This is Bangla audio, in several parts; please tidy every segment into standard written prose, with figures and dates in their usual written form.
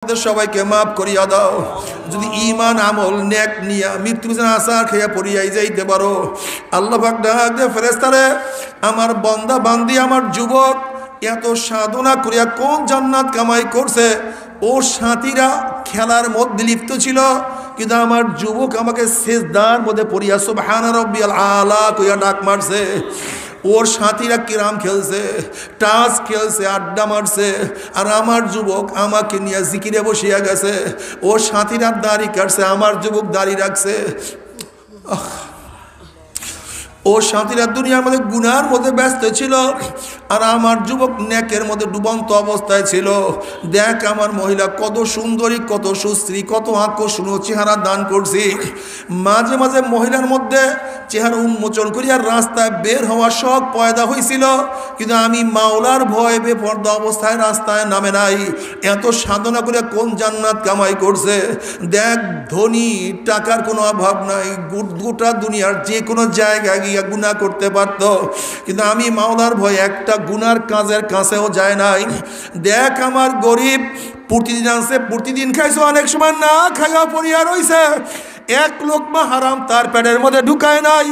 সবাইকে মাফ করিয়া দাও। যদি ঈমান আমল নেক নিয়া মৃত্যু বিছানা আসার খেয়া পড়িয়াই যাইতে পারো, আল্লাহ পাক ডাক দে ফেরেশতারে, আমার বান্দা বান্দি আমার যুবক এত সাধনা করিয়া কোন জান্নাত কামাই করছে। ওর সাথীরা খেলার মধ্যে লিপ্ত ছিল, কিন্তু আমার যুবক আমাকে সিজদার মধ্যে পড়িয়া সুবহানা রাব্বিয়াল আলা কইয়া ডাক মারছে। ওর সাথীরা কিরাম খেলছে, টাচ খেলছে, আড্ডা মারছে, আর আমার যুবক আমাকে নিয়ে জিকিরে বসিয়া গেছে। ওর সাথীরা দাড়ি কাটছে, আমার যুবক দাড়ি রাখছে। ও সাথীরা দুনিয়ার মধ্যে গুনার মধ্যে ব্যস্ত ছিল, আর আমার যুবক নেকের মধ্যে ডুবন্ত অবস্থায় ছিল। দেখ আমার মহিলা কত সুন্দরী, কত সুশ্রী, কত আকর্ষণীয় চেহারা দান করছি। মাঝে মাঝে মহিলার মধ্যে চেহারা উন্মোচন করিয়া রাস্তায় বের হওয়া শখ পয়দা হয়েছিল, কিন্তু আমি মাওলার ভয়ে বেপর্দা অবস্থায় রাস্তায় নামে নাই। এত সাধনা করে কোন জান্নাত কামাই করছে। দেখ ধনী টাকার কোনো অভাব নাই, গোটা দুনিয়ার যে কোনো জায়গায় গিয়া গুনাহ করতে পারত, কিন্তু আমি মাওলার ভয়ে একটা গুনার কাজের কাছেও যায় নাই। দেখ আমার গরিব প্রতিদিন আছে, প্রতিদিন খাইছে, অনেক সময় না খাইয়া পড়িয়া রইছে, এক লোকমা হারাম তার পেটের মধ্যে ঢুকায় নাই।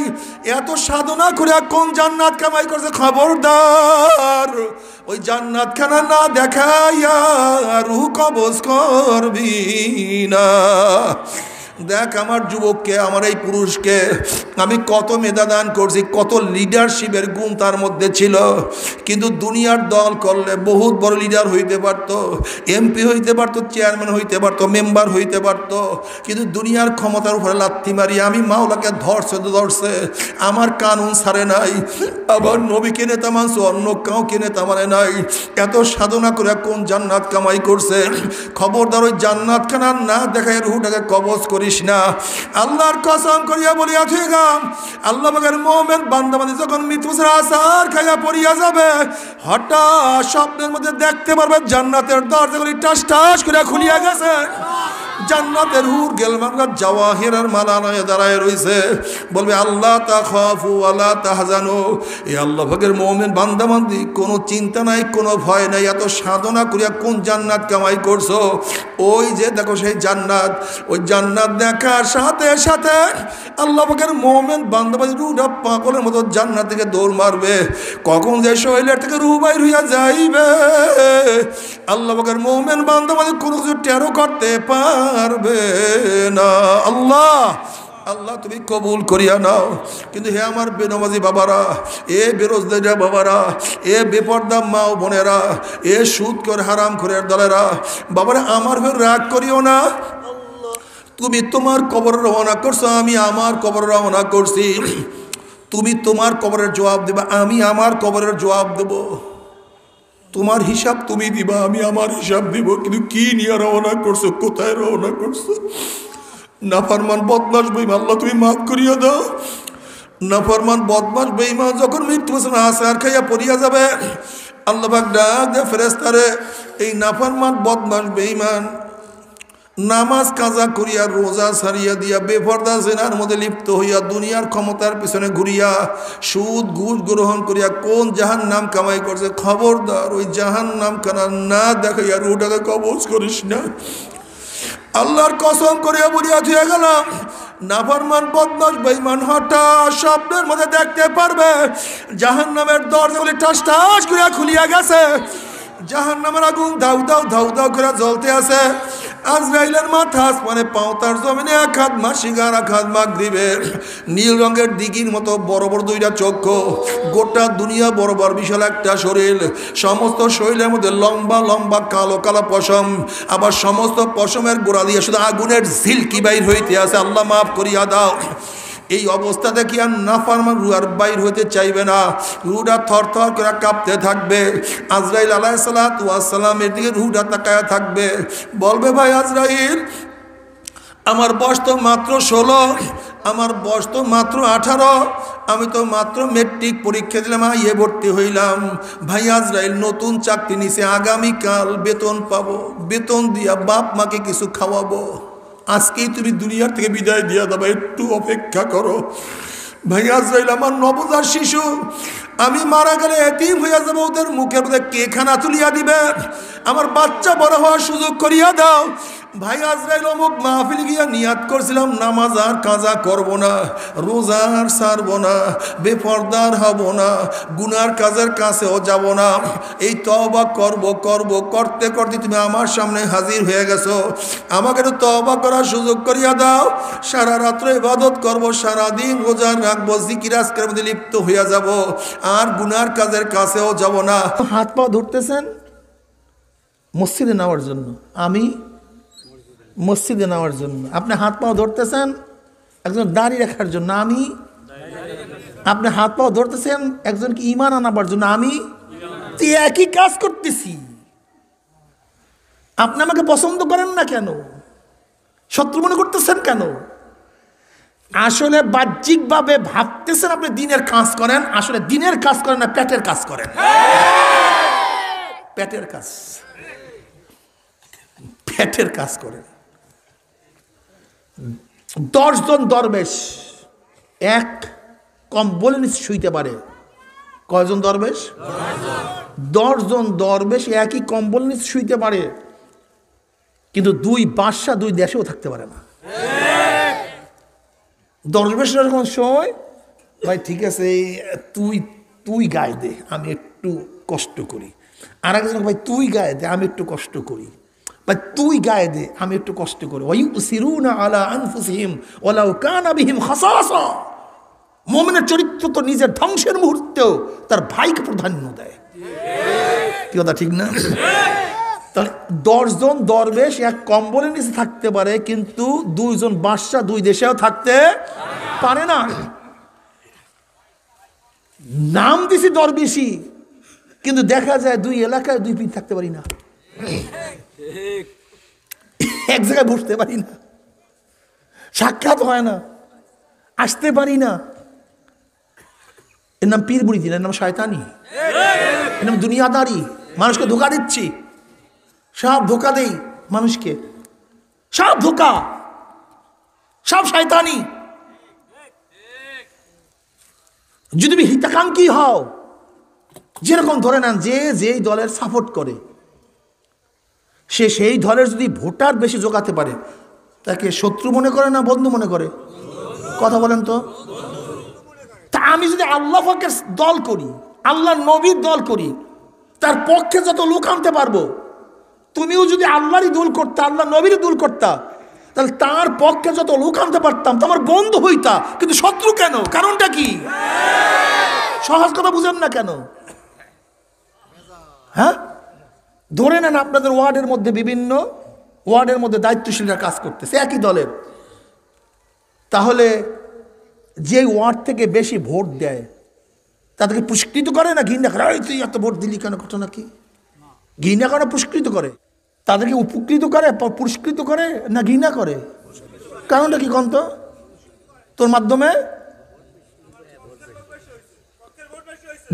এত সাধনা করে কোন জান্নাত কামাই করছে। খবরদার ওই জান্নাত খানা না দেখাইয়া রূহ কবজ করবি না। দেখ আমার যুবককে, আমার এই পুরুষকে আমি কত মেধা দান করছি, কত লিডারশিপের গুণ তার মধ্যে ছিল, কিন্তু দুনিয়ার দল করলে বহুত বড় লিডার হইতে পারতো, এমপি হইতে পারতো, চেয়ারম্যান হইতে পারতো, মেম্বার হইতে পারতো, কিন্তু দুনিয়ার ক্ষমতার উপরে লাথি মারি আমি মাওলাকে ধরছে, আমার কানুন ছাড়ে নাই। আবার নবীকে নেতা মানছে, অন্য কাউকে নেতা মানে নাই। এত সাধনা করে কোন জান্নাত কামাই করছে। খবরদার ওই জান্নাত খানা না দেখায় রুহটাকে কবজ করি না। আল্লাহর কসম করিয়া বলিয়া থুইলাম, আল্লাহ পাকের মুমিন বান্দা বান্দি যখন মৃত্যু আসার খাইয়া পড়িয়া যাবে, হঠাৎ স্বপ্নের মধ্যে দেখতে পারবে জান্নাতের দরজাগুলি টাস টাস করে খুলিয়া গেছে। জান্নাতের হুর গেলমানরা জাওয়াহিরের মালা নয়ে দাঁড়ায় রইছে, বলবে আল্লাহ তাখাফু ওয়ালা তাহজানু। এই আল্লাহ পাকের মুমিন বান্দা বান্দি কোনো চিন্তা নাই, কোনো ভয় নাই। এত সাধনা করিয়া কোন জান্নাত কামাই করছো। ওই যে দেখো সেই জান্নাত, ওই জান্নাত দেখার সাথে সাথে আল্লাহ পাকের মুমিন বান্দা বান্দি রুহটা পাগলের মতো জান্নাত থেকে দৌড় মারবে। কখন যে শরীরের থেকে রুহ বাইর হইয়া যাইবে আল্লাহ পাকের মুমিন বান্দা বান্দি কোনো কিছু টেরও করতে পারবে না। আল্লাহ তুমি কবুল করিয়া নাও। কিন্তু হে আমার বেনামাজি বাবারা, এ বেরোজগার বাবারা, এ বেপর্দা মা ও বোনেরা, এ সুদ করে হারাম করে দলেরা, বাবারা আমার হয়ে রাগ করিও না। তুমি তোমার কবর রওনা করছো, আমি আমার কবর রওনা করছি। তুমি তোমার কবরের জবাব দেবা, আমি আমার কবরের জবাব দেব। তোমার হিসাব তুমি দিবা, আমি আমার হিসাব দিব। কিন্তু কি নিয়ে রওনা করছো, কোথায় রওনা করছো? নাফরমান বদমাশ বেঈমান, আল্লাহ তুমি মাফ করিয়া দাও। নাফরমান বদমাশ বেঈমান যখন মৃত্যু আসার খাইয়া পড়িয়া যাবে, আল্লাহ পাক ডাক দে ফেরেশতারে, এই নাফরমান বদমাশ বেঈমান নামাজ কাজা করিয়া রোজা ছাড়িয়া দিয়া বেপরদা জিনার মধ্যে লিপ্ত হইয়া দুনিয়ার ক্ষমতার পিছনে ঘুরিয়া সুদ ঘুষ গ্রহণ করিয়া কোন জাহান্নাম কামাই করছে। খবরদার ওই জাহান্নাম খানা না দেখাইয়া রুহটাকে কবজ করিস না। আল্লাহর কসম করিয়া বলিয়া থুয়ে গেলাম, নাফরমান বদমাশ বেঈমান হঠাৎ স্বপ্নের মধ্যে দেখতে পারবে জাহান্নামের দরজাগুলি টাস টাস করিয়া খুলিয়া গেছে। জাহান্নামের আগুন দাউ দাউ ধাউ দাউ করে জ্বলতে আছে। আজরাইলের মাথা আসমানে, পাও তার জমিনে, এক হাত মাসিগার, এক হাত মাগরিবে। নীল রঙের দিঘির মতো বড় বড় দুইটা চক্ষু, গোটা দুনিয়া বরাবর বিশাল একটা শরীর, সমস্ত শরীরের মধ্যে লম্বা লম্বা কালো কালো পশম, আবার সমস্ত পশমের গোড়া দিয়ে শুধু আগুনের ঝিলকি বাইর হইতে আছে। আল্লাহ মাফ করিয়া দাও। এই অবস্থা দেখি আর নাফরমান রূহ আর বাইর হইতে চাইবে না, রূহটা থরথর করে কাঁপতে থাকবে। আজরাইল আলাইহিস সালাতু ওয়াস সালামের দিকে রূহটা তাকায়া থাকবে, বলবে ভাই আজরাইল, আমার বয়স তো মাত্র 16, আমার বয়স তো মাত্র 18, আমি তো মাত্র মেট্রিক পরীক্ষা দিলাম, ইয়ে ভর্তি হইলাম। ভাই আজরাইল নতুন চাকরি নিছে, আগামীকাল বেতন পাবো, বেতন দিয়া বাপ মাকে কিছু খাওয়াবো, আজকেই তুমি দুনিয়ার থেকে বিদায় দিয়া দেবে, একটু অপেক্ষা করো। ভাই আজরাইল আমার নবজাত শিশু, আমি মারা গেলে এতিম হইয়া যাবো, ওদের মুখের মধ্যে কে খানা তুলিয়া দিবে? আমার বাচ্চা বড় হওয়ার সুযোগ করিয়া দাও। ভাই আজরাইল অমুক মাহফিল গিয়া নিয়াত করছিলাম নামাজ আর কাজা করব না, রোজার ছাড়ব না, বেপরদার হব না, গুনার কাজের কাছেও যাব না, এই তওবা করব করতে করতে তুমি আমার সামনে হাজির হয়ে গেছো, আমাকে একটু তওবা করার সুযোগ করিয়া দাও। সারা রাত্র ইবাদত করব, সারাদিন রোজা রাখবো, জিকির আজকের মধ্যে লিপ্ত হইয়া যাব, আর গুনার কাজের কাছেও যাব না। হাত পা ধরতেছেন মসজিদে নেওয়ার জন্য, আমি মসজিদে নেওয়ার জন্য, আপনি হাত পাও ধরতেছেন একজন দাঁড়িয়ে রাখার জন্য, আমি আপনি হাত পাও ধরতেছেন একজনকে ঈমান আনাবার জন্য, আমি একই কাজ করতেছি। আপনি আমাকে পছন্দ করেন না কেন? শত্রু মনে করতেছেন কেন? আসলে বাহ্যিকভাবে ভাবতেছেন আপনি দিনের কাজ করেন, আসলে দিনের কাজ করেন না, পেটের কাজ করেন। পেটের কাজ, পেটের কাজ করেন। 10 জন দরবেশ এক কম্বলে নিচে শুইতে পারে। কয়জন দরবেশ? 10 জন দরবেশ একই কম্বল নিচে শুইতে পারে, কিন্তু 2 বাদশা 2 দেশেও থাকতে পারে না। দরবেশরা যখন শোয়, ভাই ঠিক আছে তুই গায়ে দে, আমি একটু কষ্ট করি। আর একজন ভাই তুই গায়ে দে, আমি একটু কষ্ট করি। ভাই তুই গায়ে দে, আমি একটু কষ্ট করি। ওয়ায়ুসিরুনা আলা আনফুসিহিম ওয়ালাউ কানা বিহিম খাসাসা। মুমিনের চরিত্র তো নিজের ধ্বংসের মুহূর্তেও তার ভাইকে প্রাধান্য দেয়। কি কথা ঠিক না? তাহলে 10 জন দরবেশ এক কম্বলের নিচে থাকতে পারে, কিন্তু 2 জন বাদশা 2 দেশেও থাকতে পারে না। নাম দিছি দরবেশি, কিন্তু দেখা যায় 2 এলাকায় 2 পীর থাকতে পারি না, এক জায়গায় বসতে পারি না, সাক্ষাৎ হয় না, আসতে পারি না। এর নাম পীর বুড়ি দিন, এর নাম শয়তানি, এর নাম দুনিয়াদারি। মানুষকে ধোকা দিচ্ছি, সব ধোকা দেই মানুষকে, সব ধোকা, সব শয়তানি। যদি তুমি হিতাকাঙ্ক্ষী হও, যেরকম ধরে নেন যে যেই দলের সাপোর্ট করে, সে সেই দলের যদি ভোটার বেশি জোগাতে পারে, তাকে শত্রু মনে করে না বন্ধু মনে করে? কথা বলেন তো। তা আমি যদি আল্লাহ পাকের দল করি, আল্লাহ নবীর দল করি, তার পক্ষে যত লোক আনতে পারবো, তুমিও যদি আল্লাহরই দল করতা, আল্লাহ নবীর দল করতা, তাহলে তার পক্ষে যত লোক আনতে পারতাম, তোমার বন্ধু হইতা। কিন্তু শত্রু কেন? কারণটা কি? সহজ কথা বুঝেন না কেন? হ্যাঁ, ধরে নেন আপনাদের ওয়ার্ডের মধ্যে বিভিন্ন ওয়ার্ডের মধ্যে দায়িত্বশীলরা কাজ করতেছে একই দলের, তাহলে যে ওয়ার্ড থেকে বেশি ভোট দেয় তাদেরকে পুরস্কৃত করে না ঘৃণা করে? তুই এত ভোট দিলি কেন? ঘটনা কি? ঘৃণা করে পুরস্কৃত করে? তাদেরকে উপকৃত করে, পুরস্কৃত করে না ঘৃণা করে? কারণটা কি কন্ত? তোর মাধ্যমে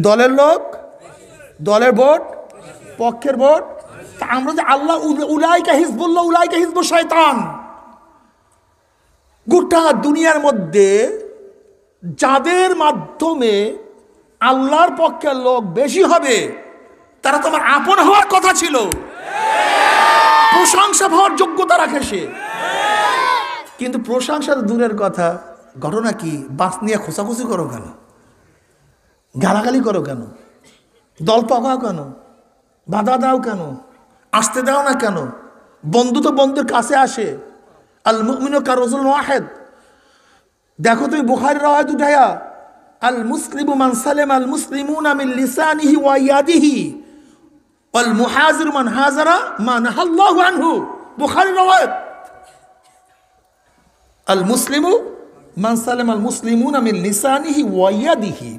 দলের লোক, দলের ভোট, পক্ষের ভোট। আমরা যে আল্লাহ উলাইকা হিজবুল্লাহ উলাইকা হিজবু শয়তান, গোটা দুনিয়ার মধ্যে যাদের মাধ্যমে আল্লাহর পক্ষের লোক বেশি হবে, তারা তোমার আপন হওয়ার কথা ছিল, প্রশংসা হওয়ার যোগ্যতা রাখে সে। কিন্তু প্রশংসা তো দূরের কথা, ঘটনা কি? বাস নিয়ে খোঁচাখুচি করো কেন? গালাগালি করো কেন? দল পাকাও কেন? বাধা দাও কেন? আসতে দাও না কেন? বন্ধু তো বন্ধুর কাছে আসে। আল মুমিনু কারাজুল ওয়াহিদ। দেখো তুমি বুখারীর রাওয়ায়াত উঠায়া, আল মুসলিমু মান সালামা আল মুসলিমুনা মিন লিসানিহি ওয়া ইয়াদিহি ওয়াল মুহাজিরু মান হাজারা মা নাহাল্লাহু আনহু। বুখারীর রাওয়ায়াত। আল মুসলিমু মান সালামা আল মুসলিমুনা মিন লিসানিহি ওয়া ইয়াদিহি।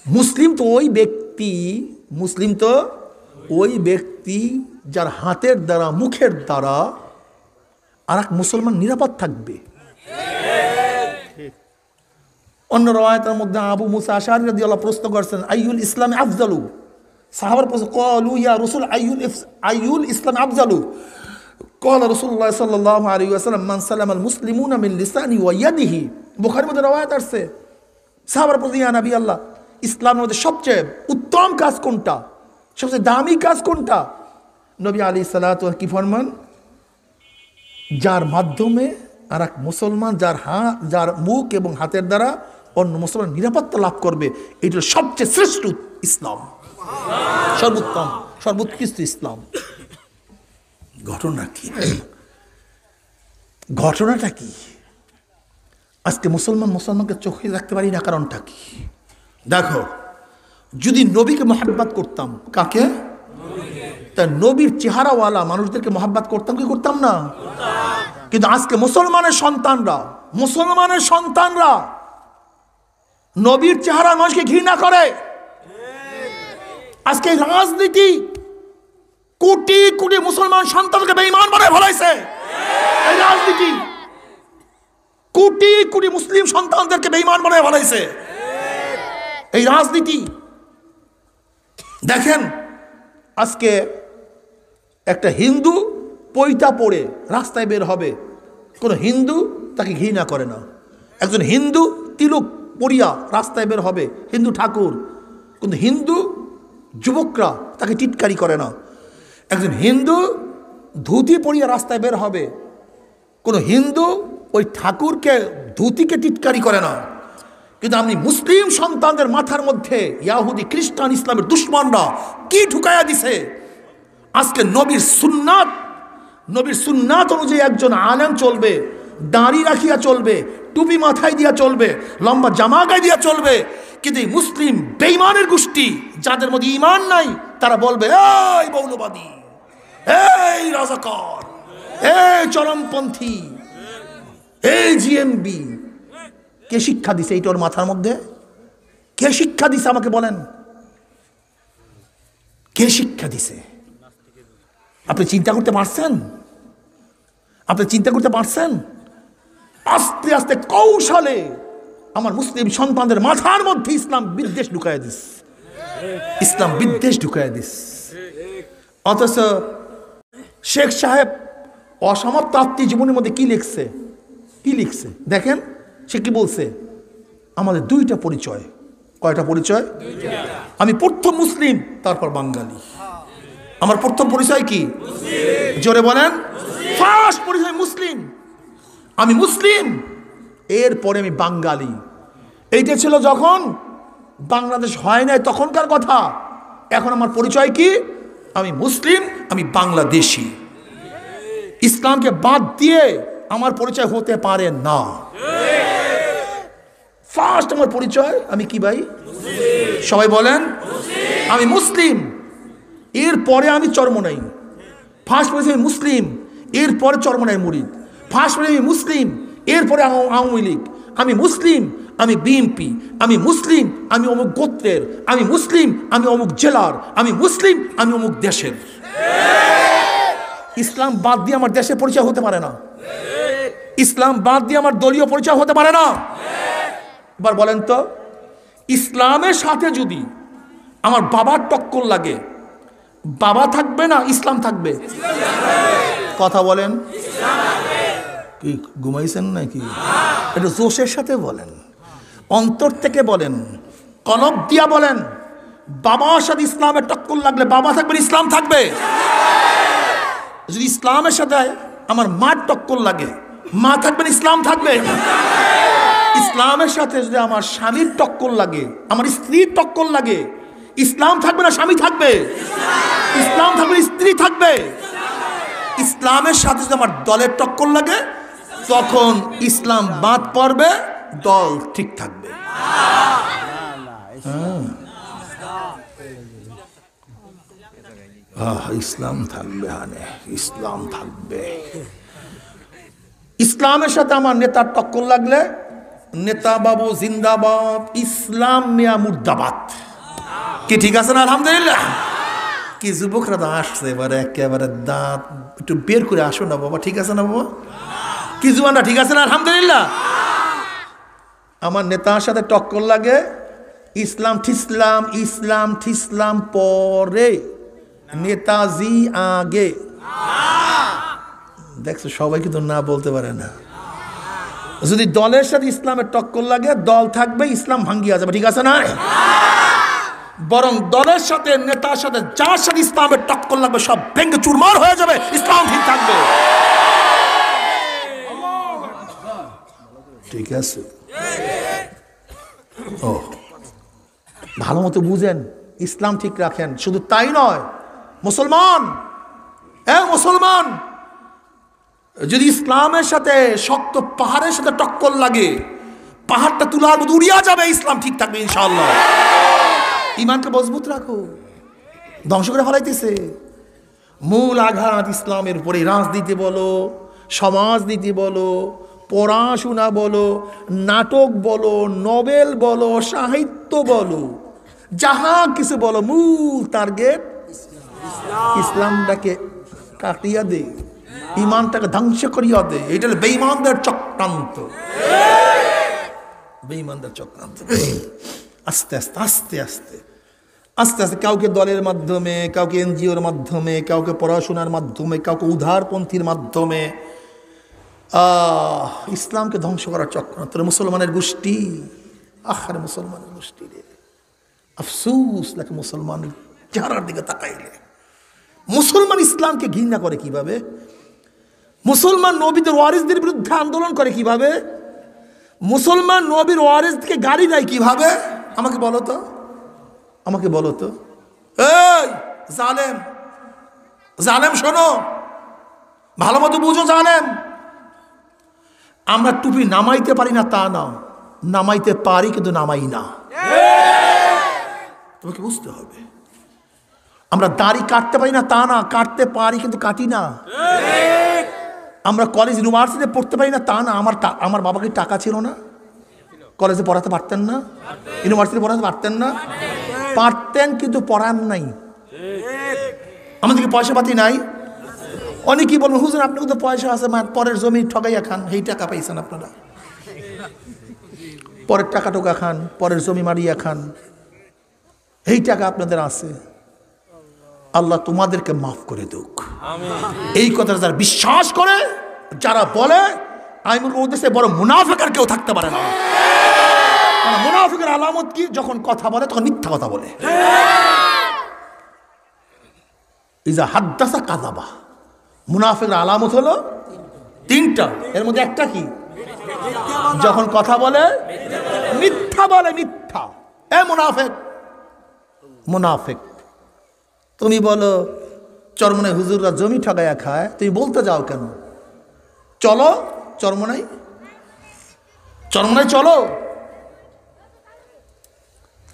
মুসলিম তো ওই ব্যক্তি, মুসলিম তো ওই ব্যক্তি যার হাতের দ্বারা, মুখের দ্বারা আর এক মুসলমান নিরাপদ থাকবে। অন্য রাওয়ায়াতের মধ্যে আবু মুসা আশআরী রাদিয়াল্লাহু প্রশ্ন করছেন, আইয়ুল ইসলামি আফজালু? সাহাবার প্রশ্ন, ক্বালু ইয়া রাসূল আইয়ুল ইসলাম আফজালু? ক্বালা রাসূলুল্লাহ সাল্লাল্লাহু আলাইহি ওয়াসাল্লাম মান সালামাল মুসলিমুনা মিন লিসানি ওয়া ইয়াদিহি। বুখারীর মধ্যে রাওয়ায়াত আছে। সাহাবার প্রশ্ন, ইয়া নবী আল্লাহ, ইসলামের মধ্যে সবচেয়ে উত্তম কাজ কোনটা, সবচেয়ে দামি কাজ কোনটা? নবী আলাইহিস সালাতু কি ফরমান, যার মাধ্যমে আর এক মুসলমান যার মুখ এবং হাতের দ্বারা অন্য মুসলমান নিরাপত্তা লাভ করবে, এটা সবচেয়ে শ্রেষ্ঠ ইসলাম, সর্বোত্তম সর্বোৎকৃষ্ট ইসলাম। ঘটনা কি? ঘটনাটা কি? আজকে মুসলমানকে চোখে রাখতে পারি না, কারণটা কি? দেখো, যদি নবীকে মহাব্বত করতাম, কাকে? তা নবীর চেহারাওয়ালা মানুষদেরকে মহাব্বত করতাম কি করতাম না? কিন্তু আজকে মুসলমানের সন্তানরা নবীর চেহারা মানুষকে ঘৃণা করে। আজকে রাজনীতি কোটি কোটি মুসলমান সন্তানকে বেঈমান বানায় ফেলাইছে। এই রাজনীতি কোটি কোটি মুসলিম সন্তানদেরকে বেঈমান বানায় ফেলাইছে। এই রাজনীতি দেখেন, আজকে একটা হিন্দু পৈতা পড়ে রাস্তায় বের হবে, কোনো হিন্দু তাকে ঘৃণা করে না। একজন হিন্দু তিলক পরিয়া রাস্তায় বের হবে, হিন্দু ঠাকুর, কিন্তু হিন্দু যুবকরা তাকে টিটকারি করে না। একজন হিন্দু ধুতি পরিয়া রাস্তায় বের হবে, কোনো হিন্দু ওই ঠাকুরকে ধুতিকে টিটকারি করে না। কিন্তু আপনি মুসলিম সন্তানদের মাথার মধ্যে ইয়াহুদি খ্রিস্টান ইসলামের দুশ্মনরা কি ঢুকাইয়া দিছে। আজকে নবীর সুন্নাত অনুযায়ী একজন আলেম চলবে, দাড়ি রাখিয়া চলবে, টুপি মাথায় দিয়া চলবে, লম্বা জামা গায়ে দিয়া চলবে। কিন্তু এই মুসলিম বেঈমানের গোষ্ঠী যাদের মধ্যে ঈমান নাই, তারা বলবে এই মৌলবাদী, এই রাজাকার, এই চরমপন্থী, এই জিএমবি। কে শিক্ষা দিছে এইটা ওর মাথার মধ্যে? কে শিক্ষা দিছে আমাকে বলেন? কে শিক্ষা দিছে? আপনি চিন্তা করতে পারছেন? আস্তে আস্তে কৌশলে আমার মুসলিম সন্তানদের মাথার মধ্যে ইসলাম বিদ্বেষ ঢুকায় দিস। অথচ শেখ সাহেব অসমাপ্ত আত্মজীবনের মধ্যে কি লিখছে দেখেন। সে কি বলছে? আমাদের দুইটা পরিচয়। কয়টা পরিচয়? আমি প্রথম মুসলিম, তারপর বাঙালি। আমার প্রথম পরিচয় কি? জোরে বলেন। ফার্স্ট পরিচয় মুসলিম। আমি মুসলিম, এরপরে আমি বাঙালি। এইটা ছিল যখন বাংলাদেশ হয় নাই তখনকার কথা। এখন আমার পরিচয় কি? আমি মুসলিম, আমি বাংলাদেশি। ইসলামকে বাদ দিয়ে আমার পরিচয় হতে পারে না। ফার্স্ট আমার পরিচয় আমি কি ভাই? সবাই বলেন আমি মুসলিম, এরপরে আমি চরমনাই। ফার্স্ট পরিচয় মুসলিম, এরপরে চরমনাই মুরিদ। ফার্স্ট পরিচয় আমি মুসলিম, এরপরে আওয়ামী লীগ। আমি মুসলিম, আমি বিএনপি। আমি মুসলিম, আমি অমুক গোত্রের। আমি মুসলিম, আমি অমুক জেলার। আমি মুসলিম, আমি অমুক দেশের। ইসলাম বাদ দিয়ে আমার দেশের পরিচয় হতে পারে না। ইসলাম বাদ দিয়ে আমার দলীয় পরিচয় হতে পারে না। এবার বলেন তো, ইসলামের সাথে যদি আমার বাবার টক্কর লাগে, বাবা থাকবে না ইসলাম থাকবে? কথা বলেন। কি ঘুমাইছেন নাকি? এটা জোশের সাথে বলেন, অন্তর থেকে বলেন, কলব দিয়া বলেন। বাবার সাথে ইসলামের টক্কর লাগলে বাবা থাকবে, ইসলাম থাকবে। যদি ইসলামের সাথে আমার মার টক্কর লাগে, মা থাকবেন, ইসলাম থাকবে। ইসলামের সাথে যদি আমার স্বামীর টক্কর লাগে, আমার স্ত্রীর টক্কর লাগে, ইসলাম থাকবে না স্বামী থাকবে? ইসলাম থাকবে, স্ত্রী থাকবে। ইসলামের সাথে যদি আমার দলের টক্কর লাগে, তখন ইসলাম বাদ পড়বে, দল ঠিক থাকবে। ইসলাম থাকবে, ইসলাম থাকবে। ইসলামের সাথে আমার নেতার টক্কর লাগলে, নেতা বাবু জিন্দাবাদ, ইসলাম মিয়া মুর্দাবাদ। কি ঠিক আছে না? আলহামদুলিল্লাহ। কি যুবকরা তো আসছে এবারে, একেবারে দাঁত একটু বের করে আসো না বাবা, ঠিক আছে না বাবা? কি জুয়ানরা ঠিক আছে না? আলহামদুলিল্লাহ। আমার নেতার সাথে টক্কর লাগে, ইসলাম ঠিসলাম, ইসলাম ঠিসলাম পরে, নেতাজি আগে। দেখছো সবাই কিন্তু না বলতে পারে না। যদি দলের সাথে ইসলামের টক্কর লাগে, দল থাকবে, ইসলাম ভাঙ্গিয়া যাবে, ঠিক আছে না? বরং দলের সাথে, নেতার সাথে, যার সাথে ইসলামের টক্কর লাগবে সব ভেঙে চুরমার হয়ে যাবে, ইসলাম ঠিক থাকবে। ঠিক আছে? ও ভালো মতো বুঝেন, ইসলাম ঠিক রাখেন। শুধু তাই নয়, মুসলমান, হ্যাঁ মুসলমান, যদি ইসলামের সাথে শক্ত পাহাড়ের সাথে টক্কর লাগে, পাহাড়টা তুলার মতো উড়িয়া যাবে, ইসলাম ঠিক থাকবে ইনশাআল্লাহ। ইমানকে মজবুত রাখো, ধ্বংস করে ফেলাইতেছে। মূল আঘাত ইসলামের উপরে। রাজনীতি বলো, সমাজনীতি বলো, পড়াশোনা বলো, নাটক বলো, নোবেল বলো, সাহিত্য বলো, যাহা কিছু বলো, মূল টার্গেট ইসলামটাকে কাটিয়া দে, ইমানটাকে ধ্বংস করিয়া দে। এটা হলো বেঈমানদের চক্রান্ত, বেঈমানদের চক্রান্ত। আস্তে আস্তে আস্তে আস্তে আস্তে আস্তে কাউকে দলের মাধ্যমে, কাউকে এনজিওর মাধ্যমে, কাউকে পড়াশোনার মাধ্যমে, কাউকে উদারপন্থীর মাধ্যমে ইসলামকে ধ্বংস করার চক্রান্ত। মুসলমানের গোষ্ঠী, আখারে মুসলমানের গোষ্ঠী রে, আফসুস লাগে মুসলমানের চেহারার দিকে তাকাইলে। মুসলমান ইসলামকে ঘৃণা করে কিভাবে? মুসলমান নবীদের ওয়ারিসদের বিরুদ্ধে আন্দোলন করে কিভাবে? মুসলমান নবীর ওয়ারিসকে গালি দেয় কিভাবে? আমাকে বলো তো, আমাকে বলো তো। এই জালেম, জালেম শোনো, ভালো মতো বুঝো জালেম। আমরা টুপি নামাইতে পারি না তা না, নামাইতে পারি কিন্তু নামাই না, তোমাকে বুঝতে হবে। আমরা দাড়ি কাটতে পারি না তা না, কাটতে পারি কিন্তু কাটি না। আমরা কলেজ ইউনিভার্সিটিতে পড়তে পারি না তা না, আমার বাবাকে টাকা ছিল না, কলেজে পড়াতে পারতেন না, ইউনিভার্সিটি পড়াতে পারতেন না, পারতেন কিন্তু পড়ান নাই। আমাদেরকে পয়সা পাতি নাই। অনেকেই বলবেন হুজুর আপনার কিন্তু পয়সা আছে, পরের জমি ঠকাইয়া খান, এই টাকা পাইছেন আপনারা, পরের টাকা টোকা খান, পরের জমি মারিয়া খান, এই টাকা আপনাদের আছে। আল্লাহ তোমাদেরকে মাফ করে দুক। এই কথা যারা বিশ্বাস করে, যারা বলে, আমি ওদেশে বড় মুনাফিক আর কেউ থাকতে পারে না। মুনাফিকের আলামত কি? যখন কথা বলে তখন মিথ্যা কথা বলে। ইজা হাদ্দাসা কাযাবা। মুনাফিকের আলামত হলো তিনটা, এর মধ্যে একটা কি? যখন কথা বলে মিথ্যা বলে, মিথ্যা। এ মুনাফিক, মুনাফিক। তুমি বলো চরমনাই হুজুররা জমি ঠকাইয়া খায়, তুমি বলতে যাও কেন? চলো চরমনাই, চরমনাই চলো।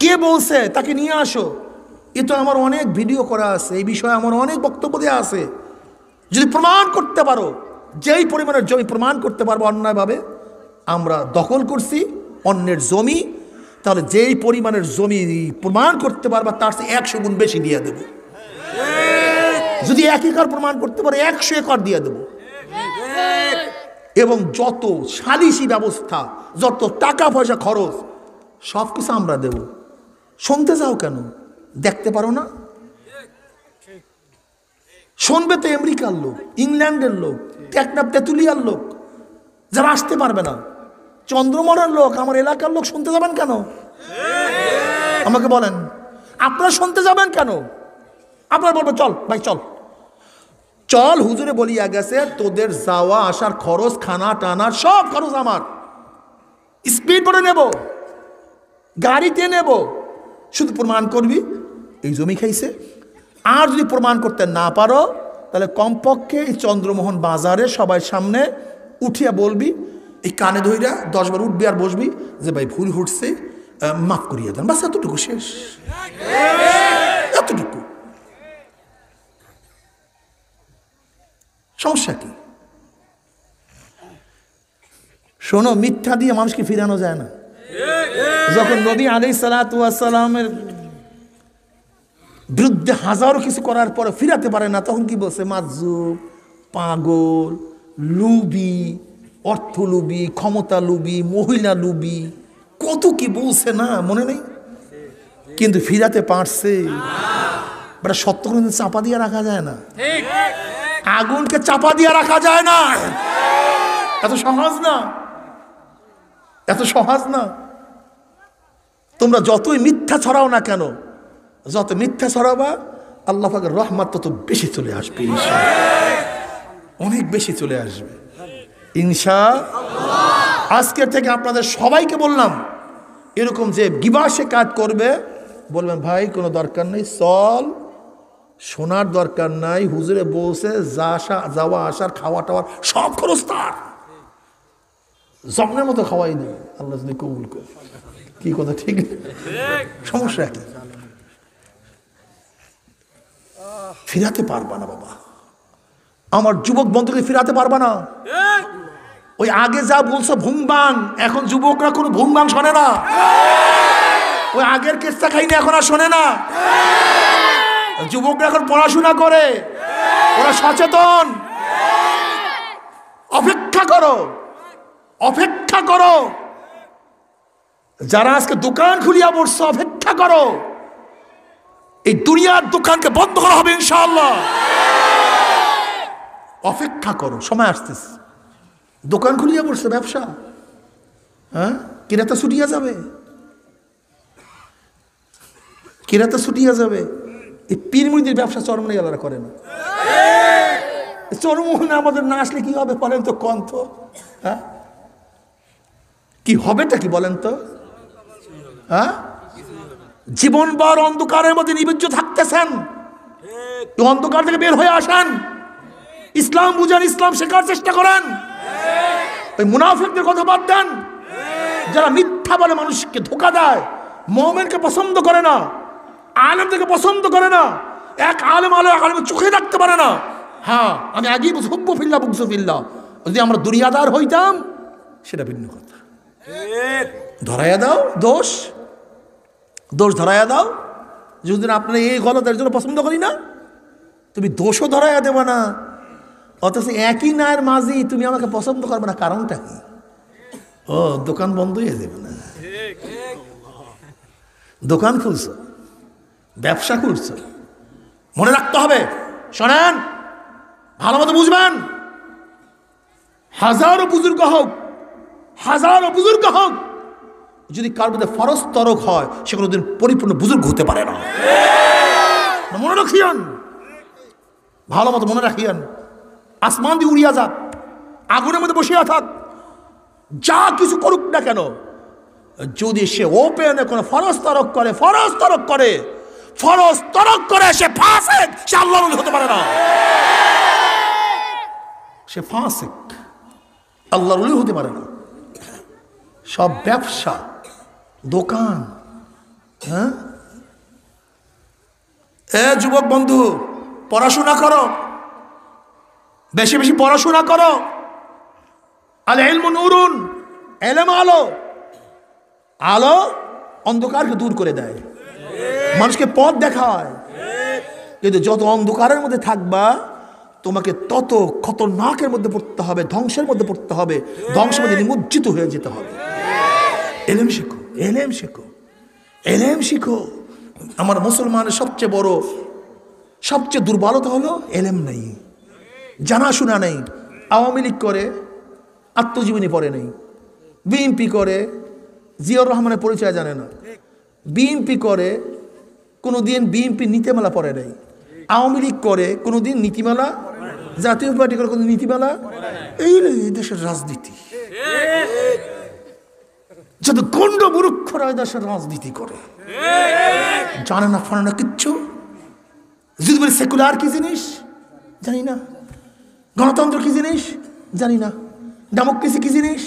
কে বলছে? তাকে নিয়ে আসো। এ তো আমার অনেক ভিডিও করা আছে, এই বিষয়ে আমার অনেক বক্তব্য দেওয়া আছে। যদি প্রমাণ করতে পারো, যেই পরিমাণের জমি প্রমাণ করতে পারবো অন্যায়ভাবে আমরা দখল করছি অন্যের জমি, তাহলে যেই পরিমাণের জমি প্রমাণ করতে পারবা তার চেয়ে 100 গুণ বেশি দিয়ে দেব। যদি 1 একর প্রমাণ করতে পারো 100 একর দিয়ে দেব। এবং যত সালিসি ব্যবস্থা, যত টাকা পয়সা খরচ, সব কিছু আমরা দেব। শুনতে যাও কেন? দেখতে পারো না? শুনবে তো আমেরিকার লোক, ইংল্যান্ডের লোক, টেকনাফ তেঁতুলিয়ার লোক, যারা আসতে পারবে না। চন্দ্রমোহনের লোক, আমার এলাকার লোক শুনতে যাবেন কেন? আমাকে বলেন, আপনারা শুনতে যাবেন কেন? আপনারা বলবেন চল ভাই চল চল, হুজুরে বলিয়া গেছে তোদের যাওয়া আসার খরচ, খানা টানার সব খরচ আমার, স্পিড বোটে নেব, গাড়িতে নেব, শুধু প্রমাণ করবি এই জমি খাইছে। আর যদি প্রমাণ করতে না পারো তাহলে কমপক্ষে এই চন্দ্রমোহন বাজারে সবাই সামনে উঠিয়া বলবি, এই কানে ধইরা 10 বার উঠবি আর বসবি যে ভাই ভুল ঘটছে, মাফ করিয়ে দেন। বাস এতটুকু, শেষ, এতটুকু। সমস্যা কি? শোনো, মিথ্যা দিয়ে মানুষকে ফিরানো যায় না। যখন নবী আলাইহিস সালাতু ওয়াস সালামের বিরুদ্ধে হাজারো কিছু করার পরে ফিরাতে পারে না, তখন কি বলছে? মাজুব, পাগল, লুবি, অর্থ লুবি, ক্ষমতা লুবি, মহিলা লুবি, কত কি বলছে না, মনে নেই? কিন্তু ফিরাতে পারছে। সত্য কিন্তু চাপা দিয়ে রাখা যায় না, আগুনকে চাপা দিয়ে রাখা যায় না। এত সহজ না, এত সহজ না। তোমরা যতই মিথ্যা ছড়াও না কেন, যত মিথ্যা ছড়াবা আল্লাহ পাকের রহমত তত বেশি চলে আসবে, অনেক বেশি চলে আসবে ইনশাআল্লাহ। আজকের থেকে আপনাদের সবাইকে বললাম, এরকম যে গিবাসে কাজ করবে বলবেন ভাই কোনো দরকার নেই, চল, শোনার দরকার নাই, হুজুরে বসে যাওয়া আসার খাওয়া টাওয়ার সব খরচ তার, জমনের মতো খাওয়াই দেবে আল্লাহ যদি কবুল করে। কি কথা ঠিক? সমস্যা কি? ফিরাতে পারবা না বাবা, আমার যুবক বন্ধুকে ফিরাতে পারবা না। ওই আগে যা বলছো ভুংবাং, এখন যুবকরা কোনো ভুংবাং শোনে না, ওই আগের কেসটা খাইনি এখন আর শোনে না। যুবকরা এখন পড়াশোনা করে, ওরা সচেতন। অপেক্ষা করো, অপেক্ষা করো, যারা আজকে দোকান খুলিয়া পড়ছো অপেক্ষা করো, এই দুনিয়ার দোকানকে বন্ধ করা হবে ইনশাআল্লাহ। অপেক্ষা করো, সময় আসতেছে। দোকান খুলিয়া পড়ছে ব্যবসা, হ্যাঁ, কিরাতে ছুটিয়া যাবে, কিরাতে ছুটিয়া যাবে। এই পীরমুরিদের ব্যবসা চরমনে গেলারা করে না। চরমনে আমাদের না আসলে কি হবে বলেন তো, কন্থ, হ্যাঁ কি হবেটা কি বলেন তো? হ্যাঁ, জীবনভর অন্ধকারের মধ্যে নিবজ্জ থাকতেছেন, অন্ধকার থেকে বের হয়ে আসেন, ইসলাম বুঝেন, ইসলাম শেখার চেষ্টা করেন। ওই মুনাফিকদের কথা বাদ দেন, যারা মিথ্যা বলে মানুষকে ধোঁকা দেয়, মুমিনকে পছন্দ করে না, আলেমদেরকে পছন্দ করে না। এক আলেম আলেমের চোখে রাখতে পারে না। হ্যাঁ, আমি আগেই হুব্বু ফিল্লাহ বুগজু ফিল্লাহ, যদি আমরা দুনিয়াদার হইতাম সেটা ভিন্ন কথা। ধরাইয়া দাও দোষ, দোষ ধরাইয়া দাও। যদি আপনারা এই গলতের জন্য পছন্দ করি না, তুমি দোষও ধরাইয়া দেবো না, অথচ একই নায়ের মাঝি তুমি আমাকে পছন্দ করবে না, কারণটা কি? ও দোকান বন্ধ হয়ে যাবে না, দোকান খুলছো, ব্যবসা খুলছো, মনে রাখতে হবে। শোনেন, ভালো মতো বুঝবেন, হাজারো বুজুর্গ হোক, হাজারো বুজুর্গ হোক, যদি কার মধ্যে ফরজ তরক হয় সে কোনোদিন পরিপূর্ণ বুজুর্গ হতে পারে না। মনে রাখিয়েন, ভালো মতো মনে রাখিয়েন। আসমান দিয়ে উড়িয়া যাক, আগুনের মধ্যে বসিয়া থাক, যা কিছু করুক না কেন, যদি সে ওপেনে কোনো ফরজ তরক করে, ফরজ তরক করে, ফরজ তরক করে, সে ফাসিক, সে আল্লাহর ওলি হতে পারে না। সে ফাসিক, আল্লাহর ওলি হতে পারে না। সব ব্যবসা, দোকান, হ্যাঁ। এ যুবক বন্ধু, পড়াশোনা করো, বেশি বেশি পড়াশোনা করো। আল ইলমু নূরুন, ইলম আলো, আলো অন্ধকারকে দূর করে দেয়, মানুষকে পথ দেখায়। কিন্তু যত অন্ধকারের মধ্যে থাকবা তোমাকে তত খতরনাকের মধ্যে পড়তে হবে, ধ্বংসের মধ্যে পড়তে হবে, ধ্বংসের মধ্যে নিমজ্জিত হয়ে যেতে হবে। এলেম শিখো, এলেম শিখো, এলেম শিখো। আমার মুসলমানের সবচেয়ে বড়, সবচেয়ে দুর্বলতা হলো এলেম নেই, জানাশোনা নেই। আওয়ামী লীগ করে, আত্মজীবনী পড়ে নেই। বিএনপি করে, জিয়াউর রহমানের পরিচয় জানে না। বিএনপি করে, কোনোদিন বিএনপি নীতিমালা পড়ে নেই। আওয়ামী লীগ করে, কোনোদিন নীতিমালা, জাতীয় পার্টি করে কোনো নীতিমালা। এই দেশের রাজনীতি, যত গণ্ড মূর্খরা দেশের রাজনীতি করে, জানে না ফানে না কিচ্ছু। যদি বলি সেকুলার কি জিনিস জানি না, গণতন্ত্র কি জিনিস জানি না, ডেমোক্রেসি কি জিনিস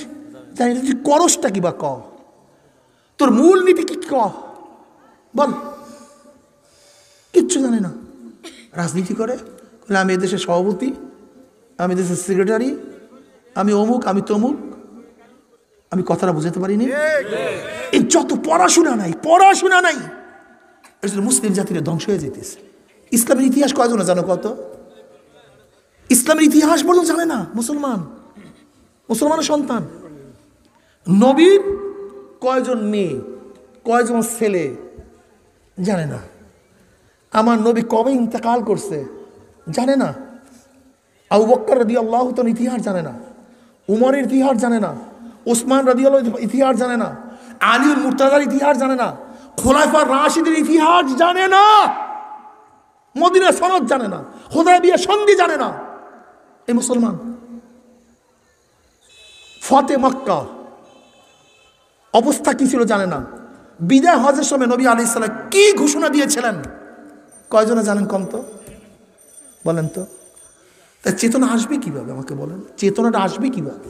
জানি না। তুই করসটা কি বা ক, তোর মূল নীতি কি ক বল, কিচ্ছু জানে না। রাজনীতি করে, আমি এদেশের সভাপতি, আমি দেশের সেক্রেটারি, আমি অমুক, আমি তমুক। আমি কথাটা বুঝাতে পারিনি। এই যত পড়াশোনা নাই, পড়াশোনা নাই, এর জন্য মুসলিম জাতির ধ্বংস হয়ে যেতেছে। ইসলামের ইতিহাস কয়জনে জানো কত? ইসলামের ইতিহাস পর্যন্ত জানে না মুসলমান, মুসলমানের সন্তান। নবীর কয়জন মেয়ে, কয়জন ছেলে জানে না। আমার নবী কবে ইন্তেকাল করছে জানে না। আবু বকর রাদিয়াল্লাহু তাআলার ইতিহাস জানে না, উমরের ইতিহাস জানে না, ওসমান রাদিয়াল্লাহু ইতিহাস জানে না, আলী মুর্তাজার ইতিহাস জানে না, খোলাফা রাশিদের ইতিহাস জানে না, মদিনা সনদ জানে না, হুদায়বিয়া সন্ধি জানে না। এই মুসলমান ফতে মক্কা অবস্থা কি ছিল জানে না। বিদায় হজের সময় নবী আলাইহিস সালাম কি ঘোষণা দিয়েছিলেন কয়জনে জানেন? কম তো বলেন তো। তাই চেতনা আসবে কিভাবে আমাকে বলেন? চেতনাটা আসবে কিভাবে?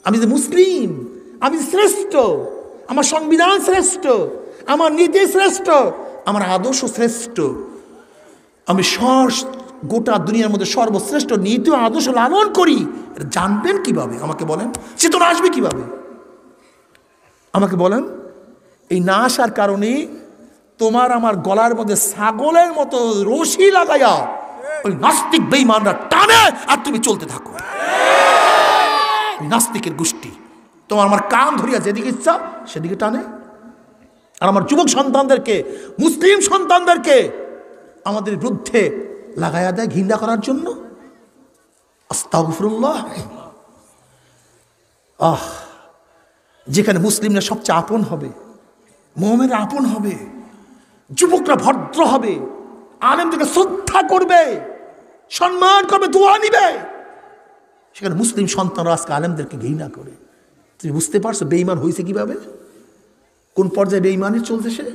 আমি যে মুসলিম, আমি শ্রেষ্ঠ, আমার সংবিধান শ্রেষ্ঠ, আমার নীতি শ্রেষ্ঠ, আমার আদর্শ শ্রেষ্ঠ, আমি গোটা দুনিয়ার মধ্যে সর্বশ্রেষ্ঠ নীতি ও আদর্শ লালন করি, এটা জানবেন কিভাবে আমাকে বলেন? চেতনা আসবে কিভাবে আমাকে বলেন? এই না আসার কারণে তোমার আমার গলার মধ্যে ছাগলের মতো রশি লাগাইয়া ওই নাস্তিক বেঈমানরা টানে, আর তুমি চলতে থাকো। নাস্তিকের গোষ্ঠী তোমার আমার কান ধরিয়া যেদিকে ইচ্ছা সেদিকে টানে, আর আমার যুবক সন্তানদেরকে, মুসলিম সন্তানদেরকে আমাদের বিরুদ্ধে লাগাইয়া দেয় ঘৃণা করার জন্য। আস্তাগফিরুল্লাহ। যেখানে মুসলিমরা সবচেয়ে আপন হবে, মুমিনরা আপন হবে, যুবকরা ভদ্র হবে, আলেমদেরকে শ্রদ্ধা করবে, সম্মান করবে, দোয়া নিবে, সেখানে মুসলিম সন্তানরা আজকে আলেমদেরকে ঘৃণা করে। তুমি বুঝতে পারছো বেঈমান হয়েছে কিভাবে, কোন পর্যায়ে বেঈমানি চলতেছে?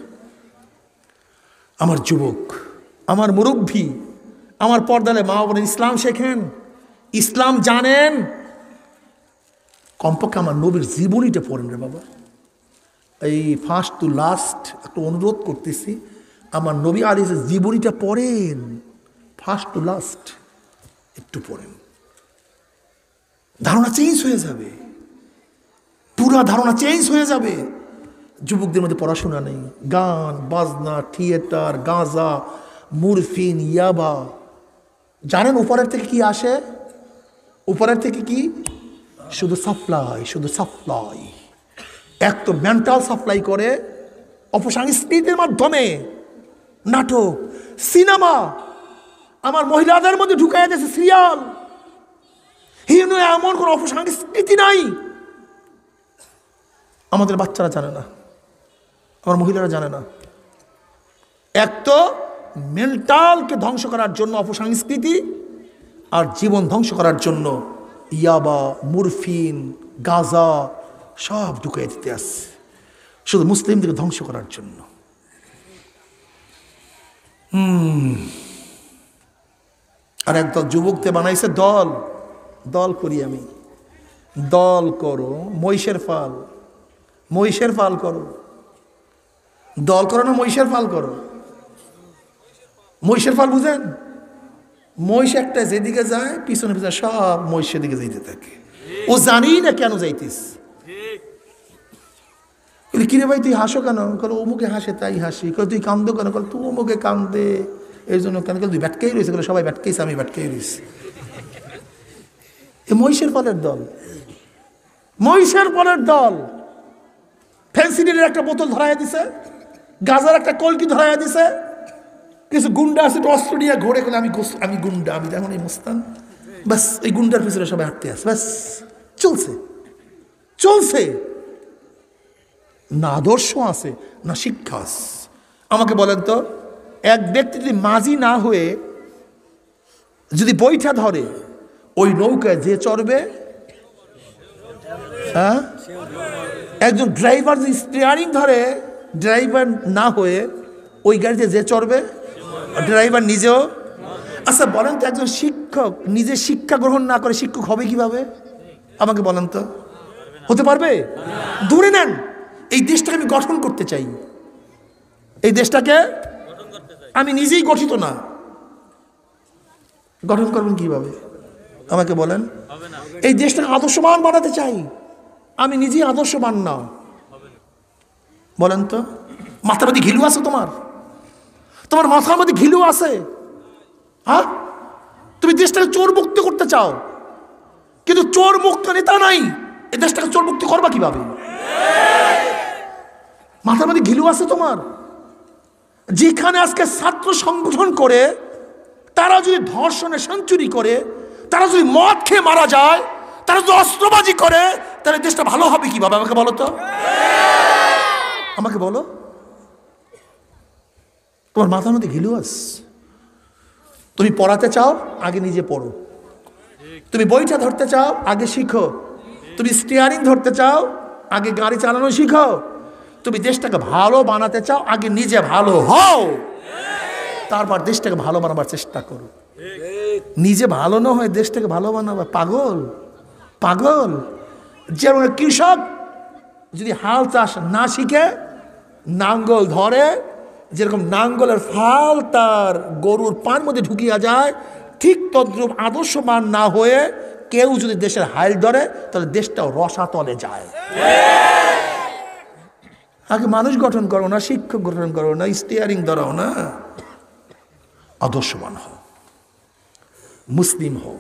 আমার যুবক, আমার মুরব্বী, আমার পর্দালে মা বোনের ইসলাম শেখেন, ইসলাম জানেন, কমপক্ষে আমার নবীর জীবনীটা পড়েন রে বাবা। এই ফার্স্ট টু লাস্ট একটা অনুরোধ করতেছি, আমার নবী আলাইহিস জীবনীটা পড়েন, ফার্স্ট টু লাস্ট একটু পড়েন, ধারণা চেঞ্জ হয়ে যাবে, পুরা ধারণা চেঞ্জ হয়ে যাবে। যুবকদের মধ্যে পড়াশোনা নেই, গান বাজনা, থিয়েটার, গাঁজা, মুরফিন, ইয়াবা। জানেন উপরের থেকে কি আসে? উপরের থেকে কি? শুধু সাপ্লাই, শুধু সাপ্লাই। এক তো মেন্টাল সাপ্লাই করে অপসংস্কৃতির মাধ্যমে, নাটক, সিনেমা, আমার মহিলাদের মধ্যে ঢুকাইয়া দিয়েছে সিরিয়াল। এমন কোন অপসংস্কৃতি নাই আমাদের বাচ্চারা জানে না, আমার মহিলারা জানে না। এক তো মেন্টালকে ধ্বংস করার জন্য অপসংস্কৃতি, আর জীবন ধ্বংস করার জন্য ইয়াবা, মুরফিন, গাঁজা সব ঢুকাই দিতে আসছে, শুধু মুসলিমদেরকে ধ্বংস করার জন্য। আর একদল যুবককে বানাইছে দল, দল করি আমি, দল করো, মহিষের ফাল, মহিষের ফাল করো, দল করো না মহিষের ফাল করো। মহিষের ফাল বুঝেন? মহিষ একটা যেদিকে যায় পিছনে পিছনে সব মহিষ সেদিকে যাইতে থাকে, ও জানি না কেন যাইতিস। কিরে ভাই তুই হাসো কেন? অমুকে হাসে তাই হাসি। তুই কান্দো কেন? তুই অমুকে কান্দে এই জন্য কেন? তুই ব্যাটকেই রয়েছে, সবাই ব্যাটকেইছে, আমি ব্যাটকেই রয়েছি। এ মহিষের ফলের দল, মহিষের ফলের দল। ফেন্সিডিলের একটা বোতল ধরাইয়া দিছে, গাজার একটা কলকি ধরাইয়া দিছে, কিছু গুন্ডা আছে অস্ত্র নিয়ে ঘোরে, আমি গুন্ডা, আমি যেমন এই মুস্তান, বাস এই গুন্ডার পিছনে সবাই হাঁটতে আসে, বাস চলছে চলছে। না আদর্শ আছে না শিক্ষা আছে। আমাকে বলেন তো, এক ব্যক্তি যদি মাঝি না হয়ে যদি বইটা ধরে, ওই নৌকায় যে চড়বে, হ্যাঁ, একজন ড্রাইভার যদি স্টিয়ারিং ধরে, ড্রাইভার না হয়ে ওই গাড়িতে যে চড়বে, ড্রাইভার নিজেও। আচ্ছা বলেন তো, একজন শিক্ষক নিজে শিক্ষা গ্রহণ না করে শিক্ষক হবে কিভাবে? আমাকে বলেন তো, হতে পারবে? ধরে নেন এই দেশটাকে আমি গঠন করতে চাই, এই দেশটাকে আমি নিজেই গঠিত না, গঠন করবেন কিভাবে আমাকে বলেন? এই দেশটাকে আদর্শবান বানাতে চাই, আমি নিজেই আদর্শবান না। বলেন তো, মাথার মধ্যে ঘিলু আছে তোমার? তোমার মাথার মধ্যে ঘিলু আছে? হ্যাঁ, তুমি দেশটাকে চোর মুক্ত করতে চাও, কিন্তু চোর মুক্ত নেতা নাই, এই দেশটাকে চোর মুক্ত করবা কিভাবে? মাথার মধ্যে ঘিলু আছে তোমার? যেখানে আজকে ছাত্র সংগঠন করে, তারা যদি ধর্ষণে সেঞ্চুরি করে, তারা যদি মদ খেয়ে মারা যায়, তারা যদি অস্ত্রবাজি করে, তাহলে দেশটা ভালো হবে কিভাবে আমাকে বলো তো, আমাকে বলো। তোমার মাথার মধ্যে ঘিলুয়াস। তুমি পড়াতে চাও, আগে নিজে পড়ো। তুমি বইটা ধরতে চাও, আগে শিখো। তুমি স্টিয়ারিং ধরতে চাও, আগে গাড়ি চালানো শিখো। তুমি দেশটাকে ভালো বানাতে চাও, আগে নিজে ভালো হও, তারপর দেশটাকে ভালো বানাবার চেষ্টা করো। নিজে ভালো না হয় দেশটাকে ভালো বানাবে? পাগল পাগল। যেমন কৃষক যদি হাল চাষ না শিখে, নাঙ্গল ধরে, যেরকম নাঙ্গলের ফাল তার গরুর পার মধ্যে ঢুকিয়া যায়, ঠিক তদ্রূপ আদর্শবান না হয়ে কেউ যদি দেশের হাল ধরে, তাহলে দেশটাও রসাতলে যায়। আগে মানুষ গঠন করো না, শিক্ষক গঠন করো না, স্টিয়ারিং ধরাও না, আদর্শবান হও, মুসলিম হও।